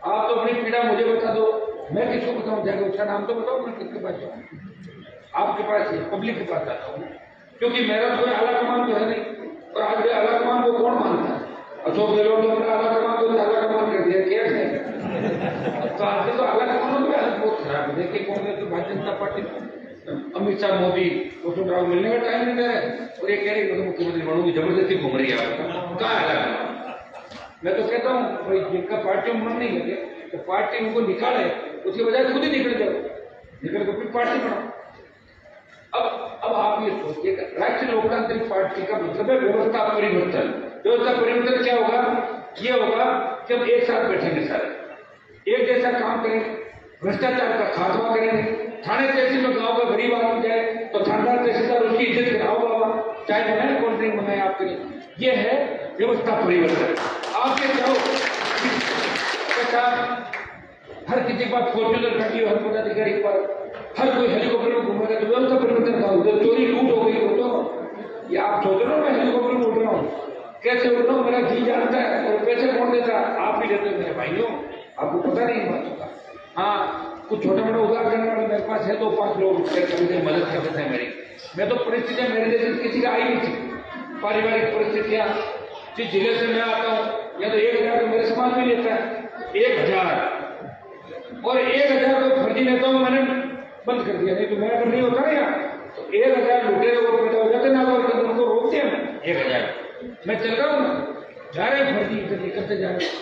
आप तो अपनी पीड़ा मुझे बता दो, मैं किसको बताऊं जाकर, उसका नाम तो बताओ, मैं किसके पास जाऊँ? आपके पास ही, पब्लिक के पास जाता हूँ, क्योंकि मेरा कोई आला कमान तो है नहीं। और आज आला कमान को कौन मानता है? अशोक गहलोत ने अपना आला कमान को आला कमान कर दिया, क्या है? तो आज तो आला कमान में हालत बहुत खराब है। देखिए कांग्रेस की भारतीय जनता पार्टी, अमित शाह, मोदी, वसुंधरा को मिलने का टाइम नहीं दे रहे, और ये कह रही है मुख्यमंत्री बनूंगी, जबरदस्ती घूम रही है। कहाँ है? मैं तो कहता हूँ भाई जिनका पार्टी में मन नहीं लगे तो पार्टी उनको निकाले, उसके बजाय खुद ही निकल जाओ, निकल कर फिर पार्टी बनाओ। अब आप ये सोचिए, राष्ट्रीय लोकतांत्रिक पार्टी का मतलब है व्यवस्था परिवर्तन। व्यवस्था परिवर्तन क्या होगा? ये होगा कि हम एक साथ बैठेंगे, सारे एक जैसा काम करेंगे, भ्रष्टाचार का खात्मा करेंगे, थाने तहसील में गांव का गरीब आदमी जाए तो थानेदार तहसीलदार उसकी इज्जत कराओ बाबा, चाहे मैंने कोल्ड ड्रिंक मंगाए आपके लिए। ये है व्यवस्था परिवर्तन। आप ये चाहो हर किसी के पास फॉर्च्यूनर गाड़ी, हर पदाधिकारी पर हर कोई हेलीकॉप्टर में घूमेगा, तो व्यवस्था परिवर्तन का होगा। चोरी लूट हो गई हो तो ये आप सोच रहे हो मैं हेलीकॉप्टर में उड़ रहा हूँ, कैसे उड़ रहा हूँ, मेरा जी जानता है, और पैसे कौन देता है? आप ही देते हो मेरे भाइयों, आपको पता नहीं बातों का। हाँ, कुछ छोटा मोटा उधार करने वाले मेरे पास है, 2-5 लोग मदद कर देते हैं मेरी। मैं तो परिस्थितियां मेरे जैसे किसी का आई नहीं थी, पारिवारिक परिस्थितियां, जिस जिले से मैं आता हूँ या तो 1000 मेरे समाज में लेता है, 1000 और 1000 तो फर्जी नेताओं मैंने बंद कर दिया। नहीं तो मेरा अगर नहीं होता ना यार, तो 1000 लुटेरे को पैदा हो जाते नागौर के, उनको रोक दिया मैं 1000। मैं चल रहा हूँ ना, जा रहे हैं फर्जी इकट्ठे करते जा रहे हैं,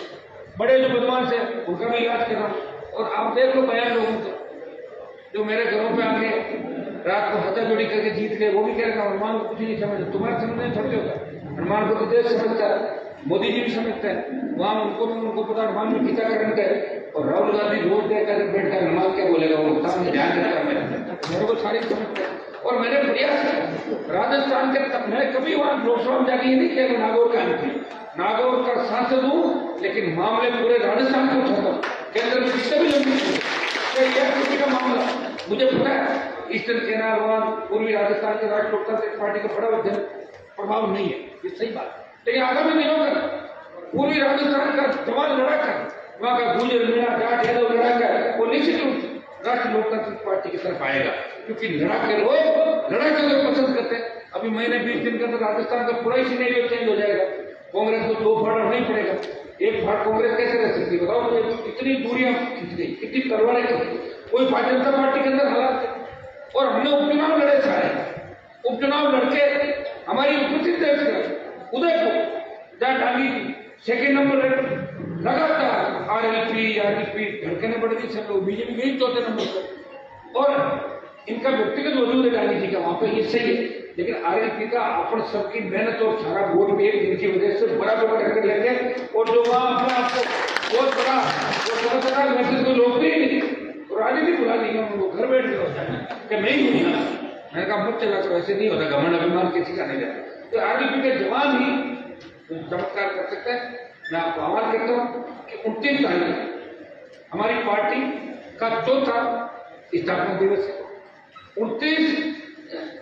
बड़े जो बदमाश है उनका मैं इलाज कर रहा हूँ। और आप देख लो बयान लोगों को जो मेरे घरों पे आके रात को हथाजोड़ी करके जीत गए, वो भी कह रहे हनुमान को कुछ नहीं समझ, तुम्हारा समझने थोड़ी होगा, हनुमान को तो देश समझता है, मोदी जी भी समझते हैं, वहां उनको पता हनुमान में टीकाकरण है। और राहुल गांधी रोज देखकर बैठ कर हनुमान क्या बोलेगा वो सामने ध्यान रखता मेरे को सारी समझते हैं। और मैंने प्रयास किया राजस्थान के तक, मैं कभी वहां लोकसभा में जाके ये नहीं किया नागौर का एमपी, नागौर का सांसद हूँ, लेकिन मामले पूरे राजस्थान को उठाता हूँ, केंद्र में किससे भी लंबी का मामला मुझे पता है। ईस्टर्न केनाल वहां पूर्वी राजस्थान के राष्ट्रीय लोकतांत्रिक पार्टी का बड़ा जन प्रभाव नहीं है, ये सही बात है, लेकिन आगामी दिनों में पूर्वी राजस्थान का जवान लड़ा कर, वहां का गुजर मीणा जाट यादव लड़ा कर, वो निश्चित रूप से राष्ट्रीय लोकतांत्रिक पार्टी की तरफ आएगा, क्योंकि लड़ा के लोग पसंद करते हैं। अभी महीने 20 दिन के अंदर राजस्थान का पूरा ही सिनेरियो चेंज हो जाएगा, कांग्रेस को 2 फाड़ नहीं पड़ेगा, 1 फाड़ कांग्रेस कैसे रह सकती है बताओ, कितनी दूरियां खींच गई, कितनी तलवारें खींच गई, कोई भारतीय जनता पार्टी के अंदर हालात थे। और हमने उपचुनाव लड़े सारे, उपचुनाव लड़के हमारी उपस्थित उदयपुर जहां डाली 2nd नंबर लगातार आरएलपी धड़कने बढ़ गई, सब लोग बीजेपी गई 4थे नंबर पर। और इनका व्यक्तिगत वजूद है गांधी जी का वहां पे, ये सही है, लेकिन आरएलपी का अपन सबकी मेहनत और सारा वोट भी एक दिन की वजह से बराबर करके लेंगे। और जो वहां अपने आपको बहुत बड़ा मैसेज को लोकप्रिय नहीं, और आगे भी बुला दी उनको, घर बैठ गए कि मैं ही हूं यहाँ, मैंने कहा मत चला करो, ऐसे नहीं होता, घमंड अभिमान किसी का नहीं रहता। तो आरएलपी के जवान ही चमत्कार कर सकते हैं। मैं आपको आह्वान करता हूं कि 29 तारीख हमारी पार्टी का 4था स्थापना दिवस है। 29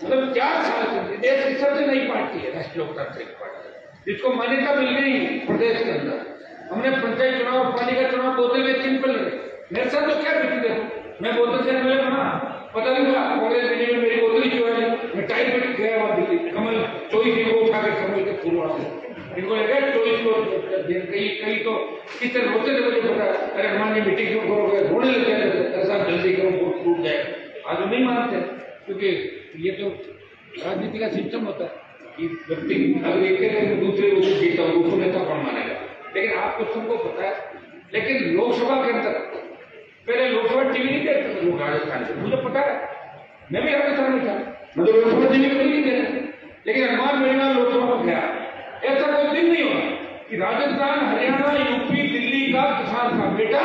मतलब 4 साल से देश की सबसे नई पार्टी है राष्ट्रीय लोकतांत्रिक पार्टी, जिसको मान्यता मिल गई प्रदेश के अंदर। हमने पंचायत चुनाव और पालिका चुनाव बोतल में चिन्ह पर लड़े, मेरे साथ तो क्या बिकी देखो, मैं बोतल से पहले बना, पता नहीं था कांग्रेस बीजेपी में मेरी बोतल ही क्यों है, मैं टाइप पे गया वहां दिल्ली, कमल चोरी थी वो उठाकर कमल के फूल वहां से इनको लगा चोरी को कई तो किस तरह रोते थे, मुझे पता, अरे हनुमान जी मीटिंग क्यों करोगे, रोने लग गए, ऐसा जल्दी करो वोट टूट जाए। आज नहीं मानते, क्योंकि ये तो राजनीति का सिस्टम होता है कि व्यक्ति अगर एक दूसरे को जीता हो उसको नेता कौन मानेगा, लेकिन आपको सबको पता है। लेकिन लोकसभा के अंदर पहले लोकसभा टीवी नहीं देखते लोग राजस्थान से, मुझे पता है, मैं भी राजस्थान में था, मैं तो लोकसभा टीवी को नहीं देखा, लेकिन हनुमान मेरे लोकसभा में गया। ऐसा कोई दिन नहीं होगा कि राजस्थान, हरियाणा, यूपी, दिल्ली का किसान का बेटा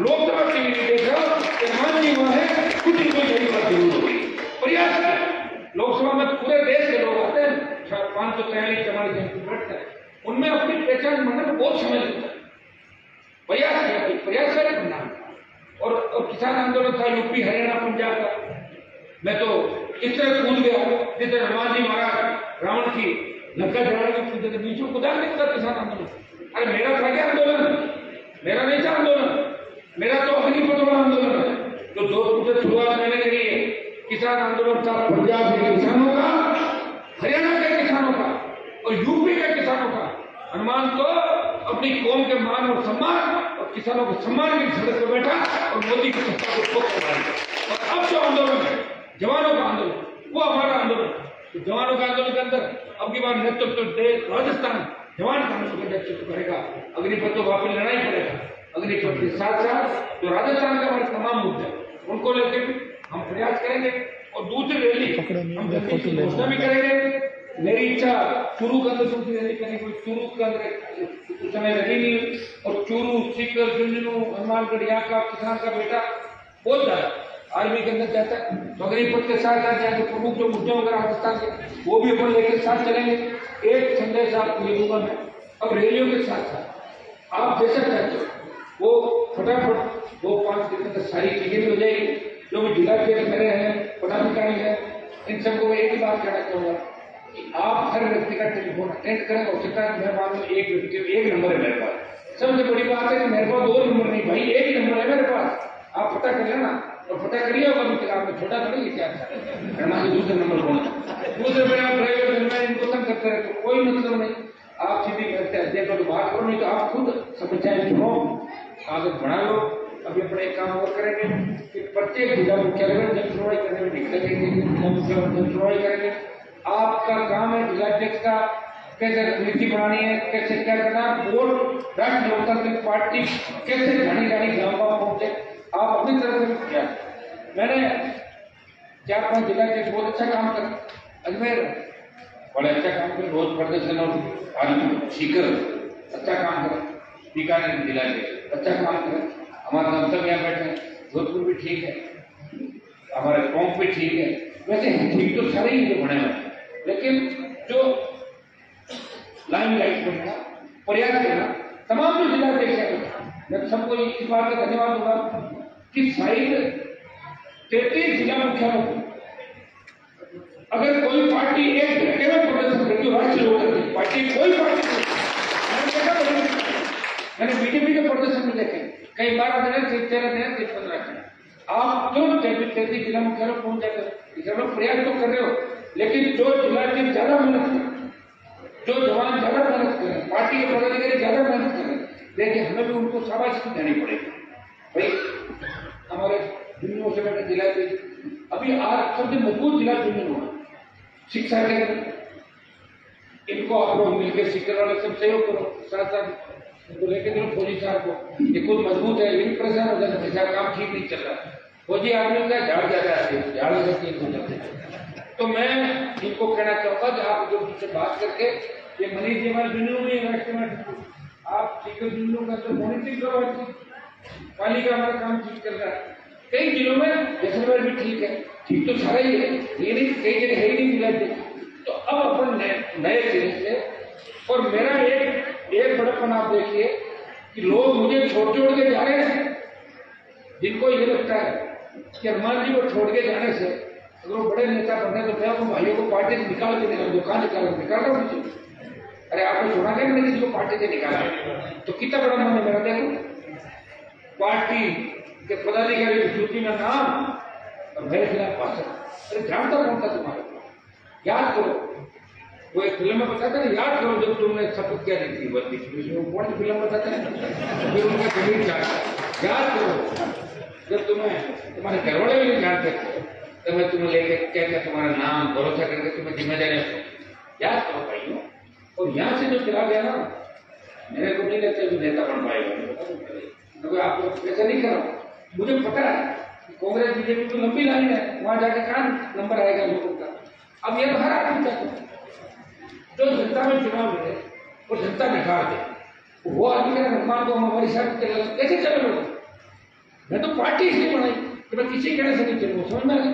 लोकसभा टीवी नहीं देख रहा, हनुमान जी वहां है, कुछ इनको यही बात जरूर होगी। प्रयास है, लोकसभा में पूरे देश के लोग आते हैं, 543-44 बैठते हैं, उनमें अपनी पहचान बनने में बहुत समय लगता है। प्रयास किया, प्रयास करें बनाना। और किसान आंदोलन था यूपी, हरियाणा, पंजाब का, मैं तो इस तरह कूद गया जिस तरह हनुमान जी महाराज रावण की लंका जलाने के कूदे थे, बीच में कुदा नहीं था किसान आंदोलन। अरे मेरा था क्या आंदोलन, मेरा नहीं था आंदोलन, मेरा तो अग्निपथ वाला आंदोलन है, तो जोधपुर से शुरुआत मैंने करी है। किसान आंदोलन था पंजाब के किसानों का, हरियाणा के किसानों का और यूपी के किसानों का। हनुमान तो अपनी कौम के मान और सम्मान और किसानों के सम्मान की सड़क पर बैठा और मोदी की सत्ता को ठोक कर। और अब जो आंदोलन है जवानों का आंदोलन, वो हमारा आंदोलन, तो जवानों का आंदोलन के अंदर अब की बार नेतृत्व राजस्थान जवान कांग्रेस का नेतृत्व करेगा। अग्निपथ तो वापस लेना ही पड़ेगा। अग्निपथ के साथ साथ जो राजस्थान के हमारे तमाम मुद्दे उनको लेकर भी हम प्रयास करेंगे। और दूसरी रैली हम घोषणा भी करेंगे। मेरी इच्छा चूरू के अंदर सूची रैली करने को, चूरू के अंदर समय लगी नहीं, और चूरू, सीकर, झुंझुनू, हनुमानगढ़ यहाँ का किसान का बेटा बहुत ज्यादा आर्मी के अंदर जाता है, तो अग्निपथ के साथ साथ यहाँ के प्रमुख जो मुद्दे होंगे राजस्थान के वो भी अपन लेकर साथ चलेंगे। एक संदेश आपको ये दूंगा मैं, अब रैलियों के साथ साथ आप जैसा चाहते हो वो फटाफट 2-5 दिन तक सारी चीजें भी हो जाएगी। जो भी जिला के मेरे हैं, पदाधिकारी हैं, इन सबको एक ही बात कहना चाहूंगा कि आप हर व्यक्ति का टेलीफोन अटेंड करें। और शिकायत मैं मान लो एक व्यक्ति, एक नंबर है मेरे पास। सबसे बड़ी बात है कि मेरे पास 2 नंबर नहीं भाई, एक ही नंबर है मेरे पास, आप पता कर लेना। और पता करिए होगा अभी तक आपने छोटा तो नहीं क्या हमारे दूसरे नंबर कौन है, दूसरे में आप ड्राइवर इनको तंग करते रहे तो कोई मतलब नहीं। आप सीधी करते हैं देखो तो बात करो, नहीं तो आप खुद समस्याएं सुनो, आदत बढ़ा लो। अब अभी अपने एक काम और करेंगे कि प्रत्येक जिला मुख्यालय में जन सुनवाई करने में निकलेंगे, जिला मुख्यालय में जन सुनवाई करेंगे। आपका काम है जिलाध्यक्ष का कैसे नीति बनानी है, कैसे क्या करना, और राष्ट्रीय लोकतांत्रिक पार्टी कैसे जानी जानी गांव गांव पहुंचे, आप अपनी तरफ से क्या। मैंने 4-5 जिलाध्यक्ष बहुत अच्छा काम कर, अजमेर बड़ा अच्छा काम कर, रोज प्रदर्शन और सीकर अच्छा काम कर, बीकानेर जिला के अच्छा काम करे, हमारा दमसम यहाँ बैठे, जोधपुर भी ठीक है, हमारे टोंक भी ठीक है, वैसे ठीक तो सारे ही जो बने हुए, लेकिन जो लाइमलाइट करना, प्रयास करना, तमाम जो जिलाध्यक्ष हैं, मैं सबको इस बात का धन्यवाद दूंगा कि शायद 33 जिला मुख्यालय अगर कोई पार्टी एक घंटे में प्रदर्शन करती है, राष्ट्रीय लोकतांत्रिक पार्टी कोई पार्टी मैंने बीजेपी के प्रदर्शन में देखे, कई 12 दिन, 13 दिन, 15 दिन, आप तुरंत 33 जिला मुख्यालय पहुंच जाते हो। इसे लोग प्रयास तो कर रहे हो, लेकिन जो जिला के ज्यादा मेहनत करें, जो जवान ज्यादा मेहनत करें, पार्टी के पदाधिकारी ज्यादा मेहनत करें, देखिए हमें भी उनको शाबाशी देनी पड़ेगी। भाई हमारे दुनिया से बैठे जिला के अभी आज सबसे मजबूत जिला चुनिंग हुआ शिक्षा के, इनको आप लोग मिलकर शिक्षा वाले सब सहयोग करो, साथ साथ तो लेके चलो फौजी साहब को, ये खुद मजबूत है, लेकिन परेशान हो जाता है, काम ठीक नहीं चल रहा, फौजी आदमी का झाड़ ज्यादा आते हैं, झाड़ हो जाते हैं। तो मैं इनको कहना चाहूंगा कि आप जो मुझसे बात करके, ये मनीष जी हमारे जुनू में राष्ट्रीय आप सीकर जुनू का तो मॉनिटरिंग करो, पालिका हमारा काम ठीक कर रहा है, कई जिलों में जैसलमेर भी ठीक है, ठीक तो सारा ही है, ये नहीं कई जगह है ही नहीं मिला। तो अब अपन नए सिरे से, और मेरा एक बड़प्पन आप देखिए कि लोग मुझे छोड़ के जा रहे हैं, जिनको ये लगता है कि अरमान जी को छोड़ के जाने से अगर वो बड़े नेता बनने तो मैं उन भाइयों को पार्टी से निकाल के निकाल, दुकान निकाल रहा मुझे, अरे आपने सुना क्या मैंने किसी को पार्टी से निकाला, तो कितना बड़ा मन है मेरा, देखो पार्टी के पदाधिकारी की सूची में नाम और मेरे खिलाफ भाषण, अरे जानता कौन था तुम्हारे, याद करो, वो एक फिल्म में बताते हैं, याद करो जब तुमने शपथ क्या दी थी वर्दी की, कौन सी फिल्म बताते हैं, फिर उनका जमीन जाता, याद करो जब तुम्हारे घर वाले भी नहीं जानते थे, तो मैं तुम्हें लेके क्या तुम्हारा नाम भरोसा करके तुम्हें जिम्मेदारी, याद करो भाइयों। और यहाँ से जो चला गया ना, मेरे को नहीं लगता जो नेता बन पाएगा, आप लोग ऐसा नहीं करो, मुझे पता है कांग्रेस बीजेपी तो लंबी लाइन है, वहां जाके कहाँ नंबर आएगा लोगों का। अब ये तो हर आदमी चाहता है जो जनता में चुनाव लड़े और जनता निकाल दे, वो आदमी का निर्माण को हमारी साथ कैसे चले लोग। मैं तो पार्टी इसलिए बनाई कि मैं किसी कहने से नहीं चलूँ, समझ में आ गया,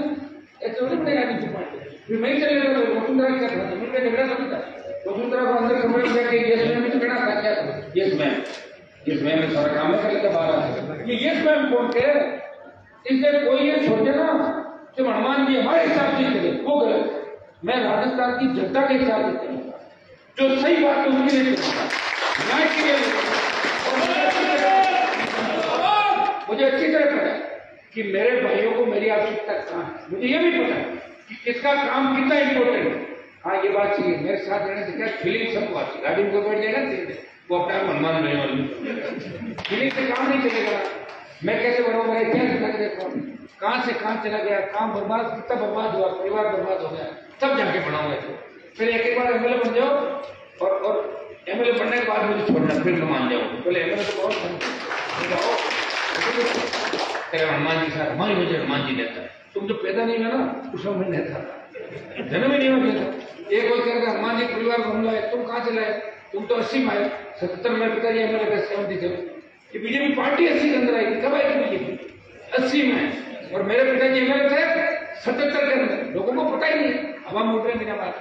ऐसे नहीं बनेगा किसी पार्टी, फिर मैं ही चले गया वसुंधरा क्या था, जमीन का झगड़ा समझ था, वसुंधरा को अंदर कमरे में जाके यस मैम भी तो कहना था, क्या यस मैम में सारा काम कर लेता 12, ये यस मैम कौन थे, इसलिए कोई ये सोचे ना कि हनुमान जी हमारे हिसाब से चले, वो गलत। मैं राजस्थान की जनता के हिसाब से चलूंगा, जो सही बात है उसके लिए चलूंगा, न्याय के लिए। मुझे अच्छी तरह पता है कि मेरे भाइयों को मेरी आवश्यकता कहाँ है, मुझे ये भी पता है कि किसका काम कितना इंपॉर्टेंट है। हाँ ये बात चाहिए, मेरे साथ रहने से क्या फीलिंग सबको आती है, गाड़ी में बैठ जाएगा वो अपने आप हनुमान रहने वाली, फीलिंग से काम नहीं चलेगा। मैं कैसे बढ़ाऊँ, मेरा इतिहास लग देखो, कहाँ से कहाँ चला गया, काम बर्बाद, कितना बर्बाद हुआ, परिवार बर्बाद हो गया, तब जाके बढ़ाऊंगा इसको। फिर एक बार एमएलए बन जाओ और एमएलए बनने के बाद मुझे छोड़ना, फिर मैं मान जाऊँ, पहले एमएलए तो बहुत हनुमान जी साहब, हमारी वजह हनुमान जी नेता, तुम जो पैदा नहीं हुआ ना उस समय नेता था, जन्म ही नहीं हुआ नेता। एक कोई कह रहा हनुमान जी परिवार को हमला है, तुम कहाँ चलाए, तुम तो 80 में आए, 77 में पिताजी एमएलए थे, 77 ये बीजेपी पार्टी 80 के अंदर आई, कब आई बीजेपी 80 में, और मेरे पिताजी एमएलए थे 77 के अंदर, लोगों को पता ही नहीं, हवा मोट रहे बिना बात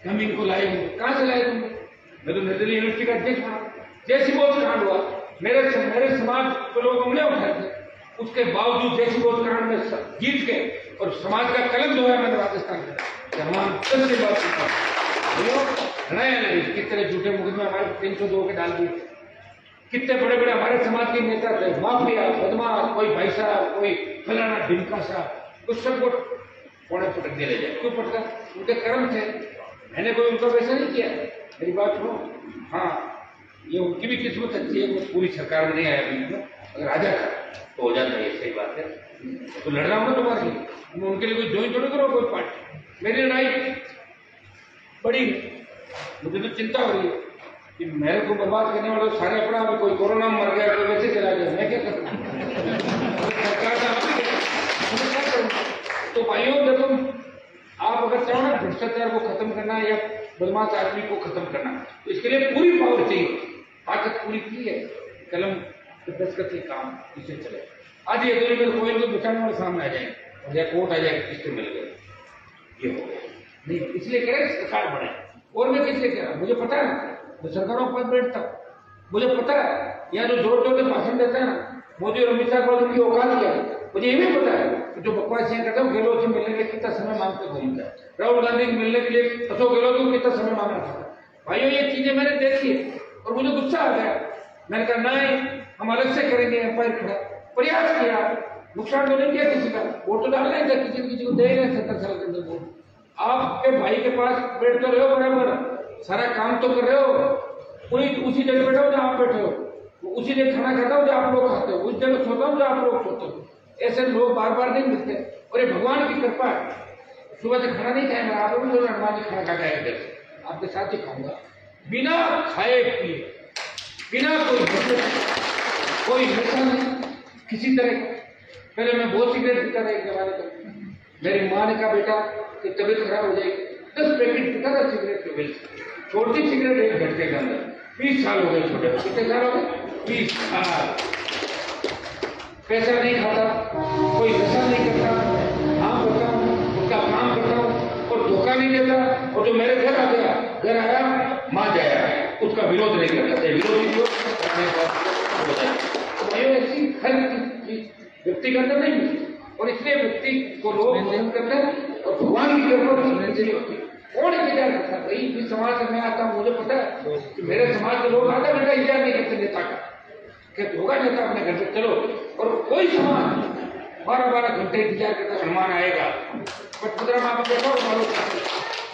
हम इनको लाए होंगे, कहाँ से लाए तुमने, मैं तो निर्दलीय यूनिवर्सिटी का अध्यक्ष बना, जैसी बहुत कांड हुआ मेरे समाज को लोग उंगले उठाए थे, उसके बावजूद जैसी बहुत कांड में जीत के और समाज का कलम धोया मैंने राजस्थान में, तमाम से बात कितने झूठे मुकदमे हमारे 302 के डाल दिए, कितने बड़े बड़े हमारे समाज के नेता थे, माफिया बदमाश, कोई भाई साहब, कोई फलाना ढिमका साहब, उस सबको पौड़े पटक दे ले जाए, क्यों पटका, उनके कर्म थे, मैंने कोई उनका वैसा नहीं किया, मेरी बात सुनो। हाँ ये उनकी भी किस्मत अच्छी है, वो पूरी सरकार में नहीं आया, अगर आ जाता तो हो जाता है। बात है, तो लड़ना होगा तुम्हारे लिए, मैं उनके लिए कोई ज्वाइन थोड़ी करो कोई पार्टी। मेरी लड़ाई बड़ी, मुझे तो चिंता हो रही है कि मेरे को बर्बाद करने वाले सारे अपना, कोई कोरोना में मर गया, कोई वैसे चला गया, मैं क्या करूँ? सरकार का क्या करूँ? तो भाइयों देखो, आप अगर चाहो ना भ्रष्टाचार को खत्म करना या बदमाश आदमी को खत्म करना, तो इसके लिए पूरी पावर चाहिए, ताकत पूरी की है, कलम दस्तखत से काम इसे चले। आज ये दोनों में कोई बचाने वाले सामने आ जाएंगे या कोर्ट आ जाएगा, किससे मिल गए, ये हो गया नहीं, इसलिए कह रहे सरकार बढ़े। और मैं किसलिए कह रहा हूं, मुझे पता है मैं सरकारों पर बैठता हूं, मुझे पता है यहाँ जो जोर जोर के भाषण देते हैं ना मोदी और अमित शाह को, उनकी औकात क्या है, मुझे ये भी पता है कि जो बकवास यहाँ करता हूँ, गहलोत से मिलने के लिए कितना समय मांगते घूमता है, राहुल गांधी से मिलने के लिए अशोक गहलोत को कितना समय मांगना था। भाइयों ये चीजें मैंने देखी है और मुझे गुस्सा आ गया, मैंने कहा नहीं हम अलग से करेंगे, एम्पायर खड़ा प्रयास किया, नुकसान तो नहीं किया किसी का, वोट तो डालना ही था, किसी को दे रहे 70 साल के अंदर वोट। आपके भाई के पास बैठ तो रहे हो बराबर, सारा काम तो कर रहे हो, पूरी उसी जगह बैठा हो जहाँ आप बैठे हो, उसी जगह खाना खाता हो जो आप लोग खाते हो, उस जगह सोता हो जो आप लोग सोते हो। ऐसे लोग बार बार नहीं मिलते और ये भगवान की कृपा है। सुबह से खाना नहीं खाया, आप लोग तो हनुमान जी खाना खा गए इधर से, आपके साथ ही खाऊंगा, बिना खाए पिए, बिना कोई नशा नहीं किसी तरह का। पहले मैं बहुत सिगरेट पीता था एक जमाने का, मेरी माँ ने कहा बेटा कि तबीयत खराब हो जाएगी, 10 पैकेट पीता था सिगरेट के बिल, छोटी सिगरेट 1 घंटे के अंदर, 20 साल हो गए छोटे, कितने साल हो गए 20 साल। पैसा नहीं खाता, कोई नशा नहीं करता, हाँ करता हूँ, उसका काम करता हूँ और धोखा नहीं देता, और जो मेरे घर आ गया, घर आया माँ जाया, उसका विरोध नहीं करता, विरोधी जो ऐसी हर व्यक्ति का अंदर नहीं मिलती, और इसलिए व्यक्ति को लोग नहीं करते हैं और भगवान की जरूरत कौन इंतजार करता है। भाई जिस समाज से मैं आता हूँ मुझे पता है कि मेरे समाज के लोग आधा घंटा इंतजार नहीं करते नेता का, कि होगा नेता अपने घर से चलो, और कोई समाज 12-12 घंटे इंतजार करता हनुमान आएगा। पटपुत्रा में आप देखो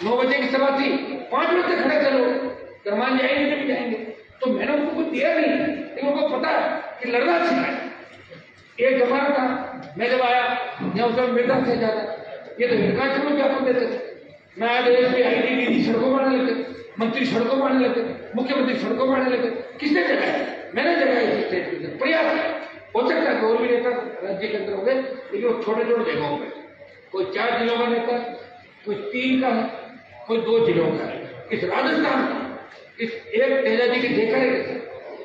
9 बजे की सभा थी, 5 बजे खड़े चलो, हनुमान जी आएंगे भी जाएंगे। तो मैंने उनको कुछ दिया नहीं, लेकिन उनको पता है कि लड़ना सिखाए। एक जमाना था मैं जब आया यहाँ उस समय मेरा से ज्यादा ये तो हिंदुस्तान में ज्ञापन देते थे, मैं आज IIT सड़कों बनाने लगे, मंत्री सड़कों बनाने लगे, मुख्यमंत्री सड़कों बनाने लगे, किसने जगाया? मैंने जगाया स्टेट प्रयास। हो सकता है और भी नेता राज्य के अंदर हो गए, लेकिन वो छोटे छोटे जगहों पे, कोई 4 जिलों का नेता, कोई 3 का है, कोई 2 जिलों का है। इस राजस्थान का इस एक तेजा जी की देखा है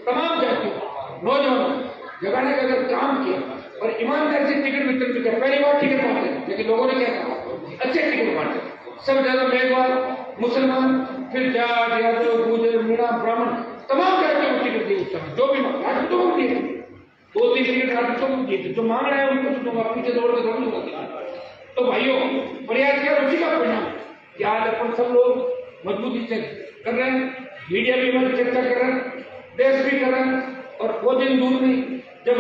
तमाम जातियों नौजवानों जगाने का अगर काम किया और ईमानदारी से टिकट वितरण भी किया, पहली बार टिकट बांटे, लेकिन लोगों ने क्या कहा अच्छे टिकट बांटे, सब ज्यादा मेघवाल मुसलमान, फिर जाट यादव गुजर मीणा ब्राह्मण तमाम जातियों को टिकट दी उस समय, जो भी राजपूतों को दिए 2-3 टिकट राजपूतों को दिए, जो मांग रहे हैं उनको तो दूंगा, पीछे दौड़ के दौड़ दूंगा। तो भाइयों प्रयास किया, उसी का परिणाम कि आज अपन सब लोग मजबूती से कर रहे हैं, मीडिया भी हमारी चर्चा कर रहे हैं, देश भी कर रहे हैं, और वो दिन दूर नहीं जब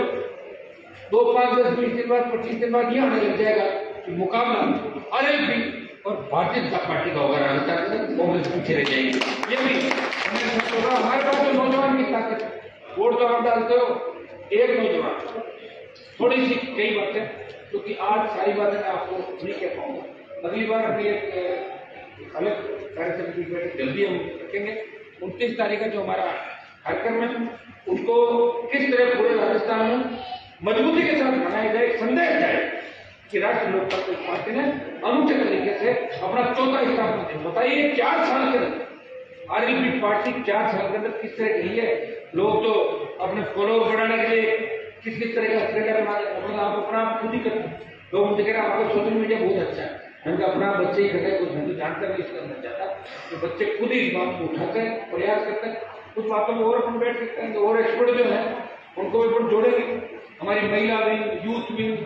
2, 5, 10, 20 दिन बाद 25 दिन बाद ये आने लग जाएगा कि मुकाबला RLP और भारतीय जनता पार्टी का होगा, राजस्थान कांग्रेस पीछे रह जाएगी। ये भी हमारे पास तो नौजवान की ताकत है, वोट तो आप डालते हो एक नौजवान, थोड़ी सी कई बातें, क्योंकि आज सारी बातें मैं आपको नहीं कह पाऊंगा, अगली बार अपनी एक अलग कार्यक्रम की बैठक जल्दी हम रखेंगे। 29 तारीख का जो हमारा कार्यक्रम है उनको किस तरह पूरे राजस्थान में मजबूती के साथ मनाया जाए, संदेश जाए कि राष्ट्रीय लोकतांत्रिक पार्टी ने अनुचित तरीके से अपना 4था स्थापना दिया। बताइए 4 साल के अंदर RLP पार्टी 4 साल के अंदर किस तरह की है। लोग तो अपने फॉलोअर बढ़ाने के लिए किस किस तरह का स्टेटस आप अपना खुद ही करते हैं। लोग मुझे कह रहे हैं आपका सोशल मीडिया बहुत अच्छा है, मैंने अपना बच्चे ही करते, कुछ मैं तो जानता नहीं इसके अंदर जाता, तो बच्चे खुद ही इस बात को उठाते हैं, प्रयास करते हैं, कुछ बातों में और अपन बैठ सकते हैं, तो और एक्सपर्ट जो है उनको भी अपन जोड़ेंगे, हमारी महिला विंग, यूथ विंग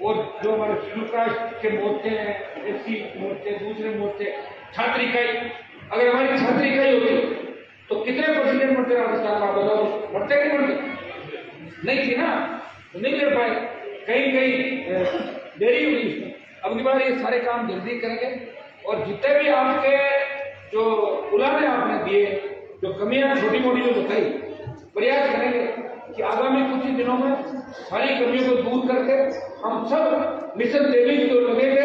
और जो हमारे शेड्यूल कास्ट के मोर्चे हैं, SC मोर्चे, दूसरे मोर्चे, छात्र इकाई, अगर हमारी छात्र इकाई होती तो कितने परसेंटेज बढ़ते राजस्थान का बताओ, बढ़ते नहीं बढ़ते? नहीं थी ना, तो नहीं कर पाए, कहीं देरी हुई इसमें। अब की बार ये सारे काम जल्दी करेंगे और जितने भी आपके जो बुलाने आपने दिए, जो कमियां छोटी मोटी जो बताई, प्रयास करेंगे कि आगामी कुछ ही दिनों में सारी कमियों को दूर करके हम सब मिशन 23 को लगेंगे।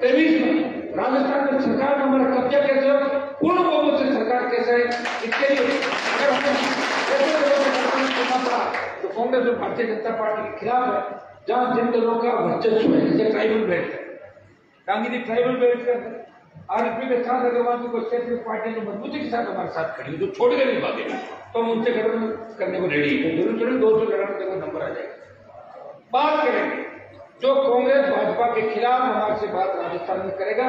23 में राजस्थान में सरकार में हमारा कब्जा कैसे हो, पूर्ण बहुमत से सरकार कैसे है, इसके लिए अगर हमें तो कांग्रेस और भारतीय जनता पार्टी के खिलाफ है, जहां जिन दलों का वर्चस्व है, जैसे ट्राइबल बेल्ट है, गांधी ट्राइबल बेल्ट है, आरएसपी के साथ अग्रवाल को क्षेत्रीय पार्टी जो मजबूती के साथ हमारे साथ खड़ी है, जो छोड़ के नहीं भागे, तो हम उनसे गठबंधन करने को रेडी है। जरूर थोड़ी 200 लड़ाने का नंबर आ जाएगा। बात करेंगे जो कांग्रेस भाजपा के खिलाफ हमारे से बात राजस्थान में करेगा,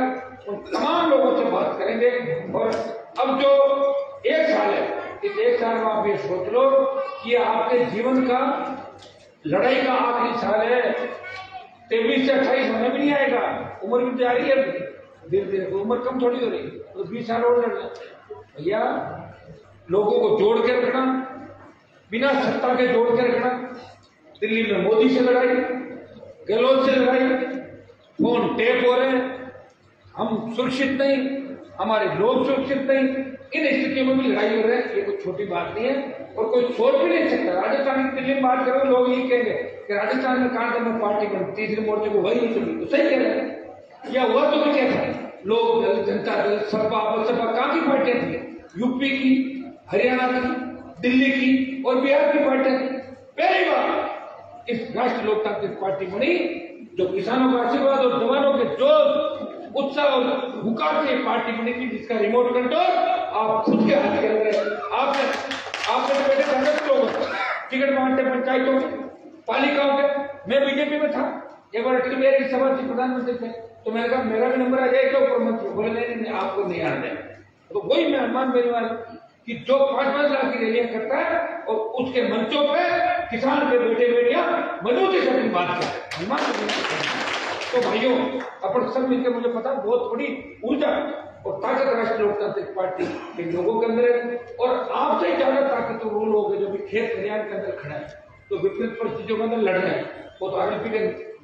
उन तमाम लोगों से बात करेंगे। और अब जो 1 साल है, इस 1 साल में आप ये सोच लो कि आपके जीवन का लड़ाई का आखिरी साल है। 23 से 28 होने भी नहीं आएगा, उम्र भी जा रही है, धीरे धीरे उम्र कम थोड़ी हो रही है, तो 20 साल और लड़ भैया। लोगों को जोड़ के रखना, बिना सत्ता के जोड़ के रखना। दिल्ली में मोदी से लड़ाई, गहलोत से लड़ाई, फोन टेप हो रहे हैं, हम सुरक्षित नहीं, हमारे लोग सुरक्षित नहीं, इन स्थितियों में भी लड़ाई हो रही है। ये कोई छोटी बात नहीं है और कोई सोच भी नहीं सकता। राजस्थान की दिल्ली में बात करो, लोग यही कहेंगे कि राजस्थान में कांग्रेस में पार्टी बनी, तीसरे मोर्चे को वही नहीं चली, तो सही कह रहे हैं। या हुआ तो भी क्या था, लोक दल, जनता दल, सपा बसपा काफी पार्टियां थी, यूपी की, हरियाणा की, दिल्ली की और बिहार की पार्टियां थी। पहली बार इस राष्ट्रीय लोकतांत्रिक पार्टी बनी जो किसानों का आशीर्वाद और जवानों के जोश, उत्साह और हुकार से पार्टी बनी थी, जिसका रिमोट कंट्रोल आप खुद के हाथ के अंदर। आपने तो बेटे कांग्रेस लोग टिकट बांटते पंचायतों में, पालिकाओं के। मैं बीजेपी में था, एक बार अटल बिहारी की सभा थी, प्रधानमंत्री थे, तो मैंने कहा मेरा भी नंबर आ जाएगा ऊपर मंत्री, बोले नहीं आपको नहीं आना है। तो वही मैं अनुमान बेनीवाल कि जो 5-5 लाख की रैलियां करता है और उसके मंचों पे किसान के बेटे बेटियां मजबूती से अपनी बात करते हैं। तो भाइयों, अपन सब मिलकर, मुझे पता बहुत बड़ी ऊर्जा और ताकत राष्ट्रीय लोकतांत्रिक पार्टी के लोगों के अंदर है। और आपसे ज्यादा ताकतवर वो लोग हैं जो भी खेत खलिहान के अंदर खड़ा है, तो विपरीत परिस्थितियों के अंदर लड़ रहे हैं। वो तो आरएलपी के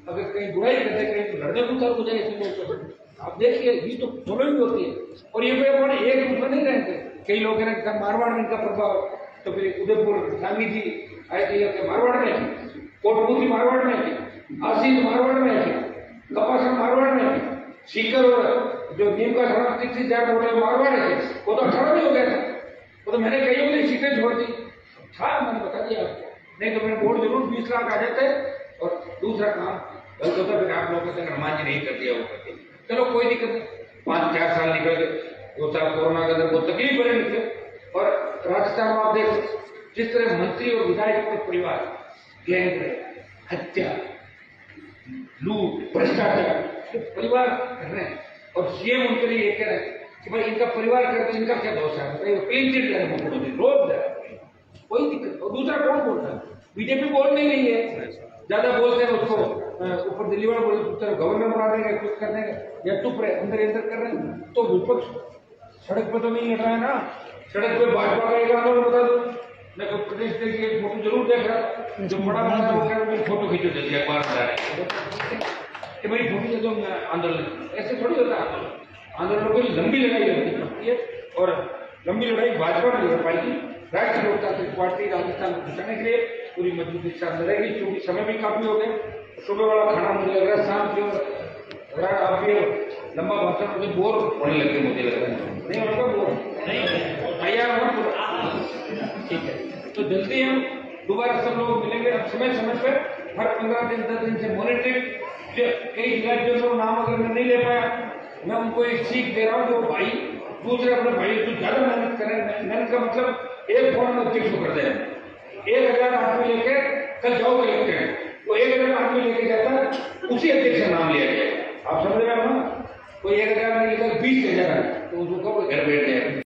अगर कहीं बुराई करते, कहीं तो लड़ने को उतर हो जाए ऐसे लोग। आप देखिए, ये तो फॉलोइंग होती है। और ये कोई अपने एक रूप में नहीं रहते। कई लोग हैं मारवाड़ में इनका प्रभाव, तो फिर उदयपुर स्वामी जी आए थे मारवाड़ में, कोटपुती मारवाड़ में, आशीष मारवाड़ में, कपासन मारवाड़ में, सीकर और जो नीम का थोड़ा 30,000 वोट मारवाड़ थे, वो तो 18 में हो गया था। वो तो मैंने कई बड़ी सीटें छोड़ दी था, मैंने बता दिया आपको। नहीं तो मेरे वोट जरूर 20 लाख आ जाते। और दूसरा काम गलत होता, फिर आप लोगों से हनुमान जी नहीं कर दिया, वो करते, चलो कोई दिक्कत नहीं। 5-4 साल निकल गए, 2 साल कोरोना के अंदर बहुत तकलीफ बने निकले। और राजस्थान में आप देखो जिस तरह मंत्री और विधायकों के परिवार गैंग, हत्या, लूट, भ्रष्टाचार के परिवार कर रहे हैं। और सीएम उनके लिए ये कह रहे हैं कि भाई इनका परिवार करते, इनका क्या दोष है, क्लीन चिट रोज कोई दिक्कत। और दूसरा कौन बोलता है, बीजेपी बोल नहीं रही है, ज्यादा बोलते हैं उसको ऊपर दिल्ली वाले बोलते गवर्नर बना देंगे, कुछ कर देंगे, या चुप रहे, अंदर कर रहे हैं। तो विपक्ष सड़क पे तो नहीं हट रहा है ना। सड़क पे भाजपा का एक आंदोलन बता दो, मैं तो प्रदेश की एक फोटो जरूर देख रहा, जो बड़ा बड़ा वो कह रहा फोटो खींचो जल्दी अखबार बता रहे कि भाई फोटो दे दो आंदोलन। ऐसे थोड़ी होता है आंदोलन, कोई लंबी लड़ाई होती है। और लंबी लड़ाई भाजपा नहीं लड़ पाएगी। राष्ट्रीय लोकतांत्रिक पार्टी राजस्थान को बचाने के लिए पूरी मजबूती के साथ लड़ेगी। क्योंकि समय भी काफी हो गया, सुबह वाला खाना मुझे लग रहा है, शाम की आप ये लंबा भाषण मुझे बोर होने लगे, मुझे लग रहा है। नहीं होगा बोर, नहीं भैया, ठीक है। तो जल्दी हम दोबारा सब लोग मिलेंगे। अब समय पर हर 15 दिन 10 दिन से मॉनिटरिंग, कई राज्यों का नाम अगर मैं नहीं ले पाया, मैं उनको एक सीख दे रहा हूँ जो भाई दूसरे अपने भाई जो ज्यादा मेहनत करें। मेहनत का मतलब एक फोन में अध्यक्ष कर दे, 1000 आदमी लेके कल जाओ कलेक्टर, वो 1000 आदमी लेके जाता, उसी अध्यक्ष का नाम लिया गया। आप समझ रहे हो ना, कोई 1000 नहीं लेकर 20,000 तो उसको घर बैठ जाएगा।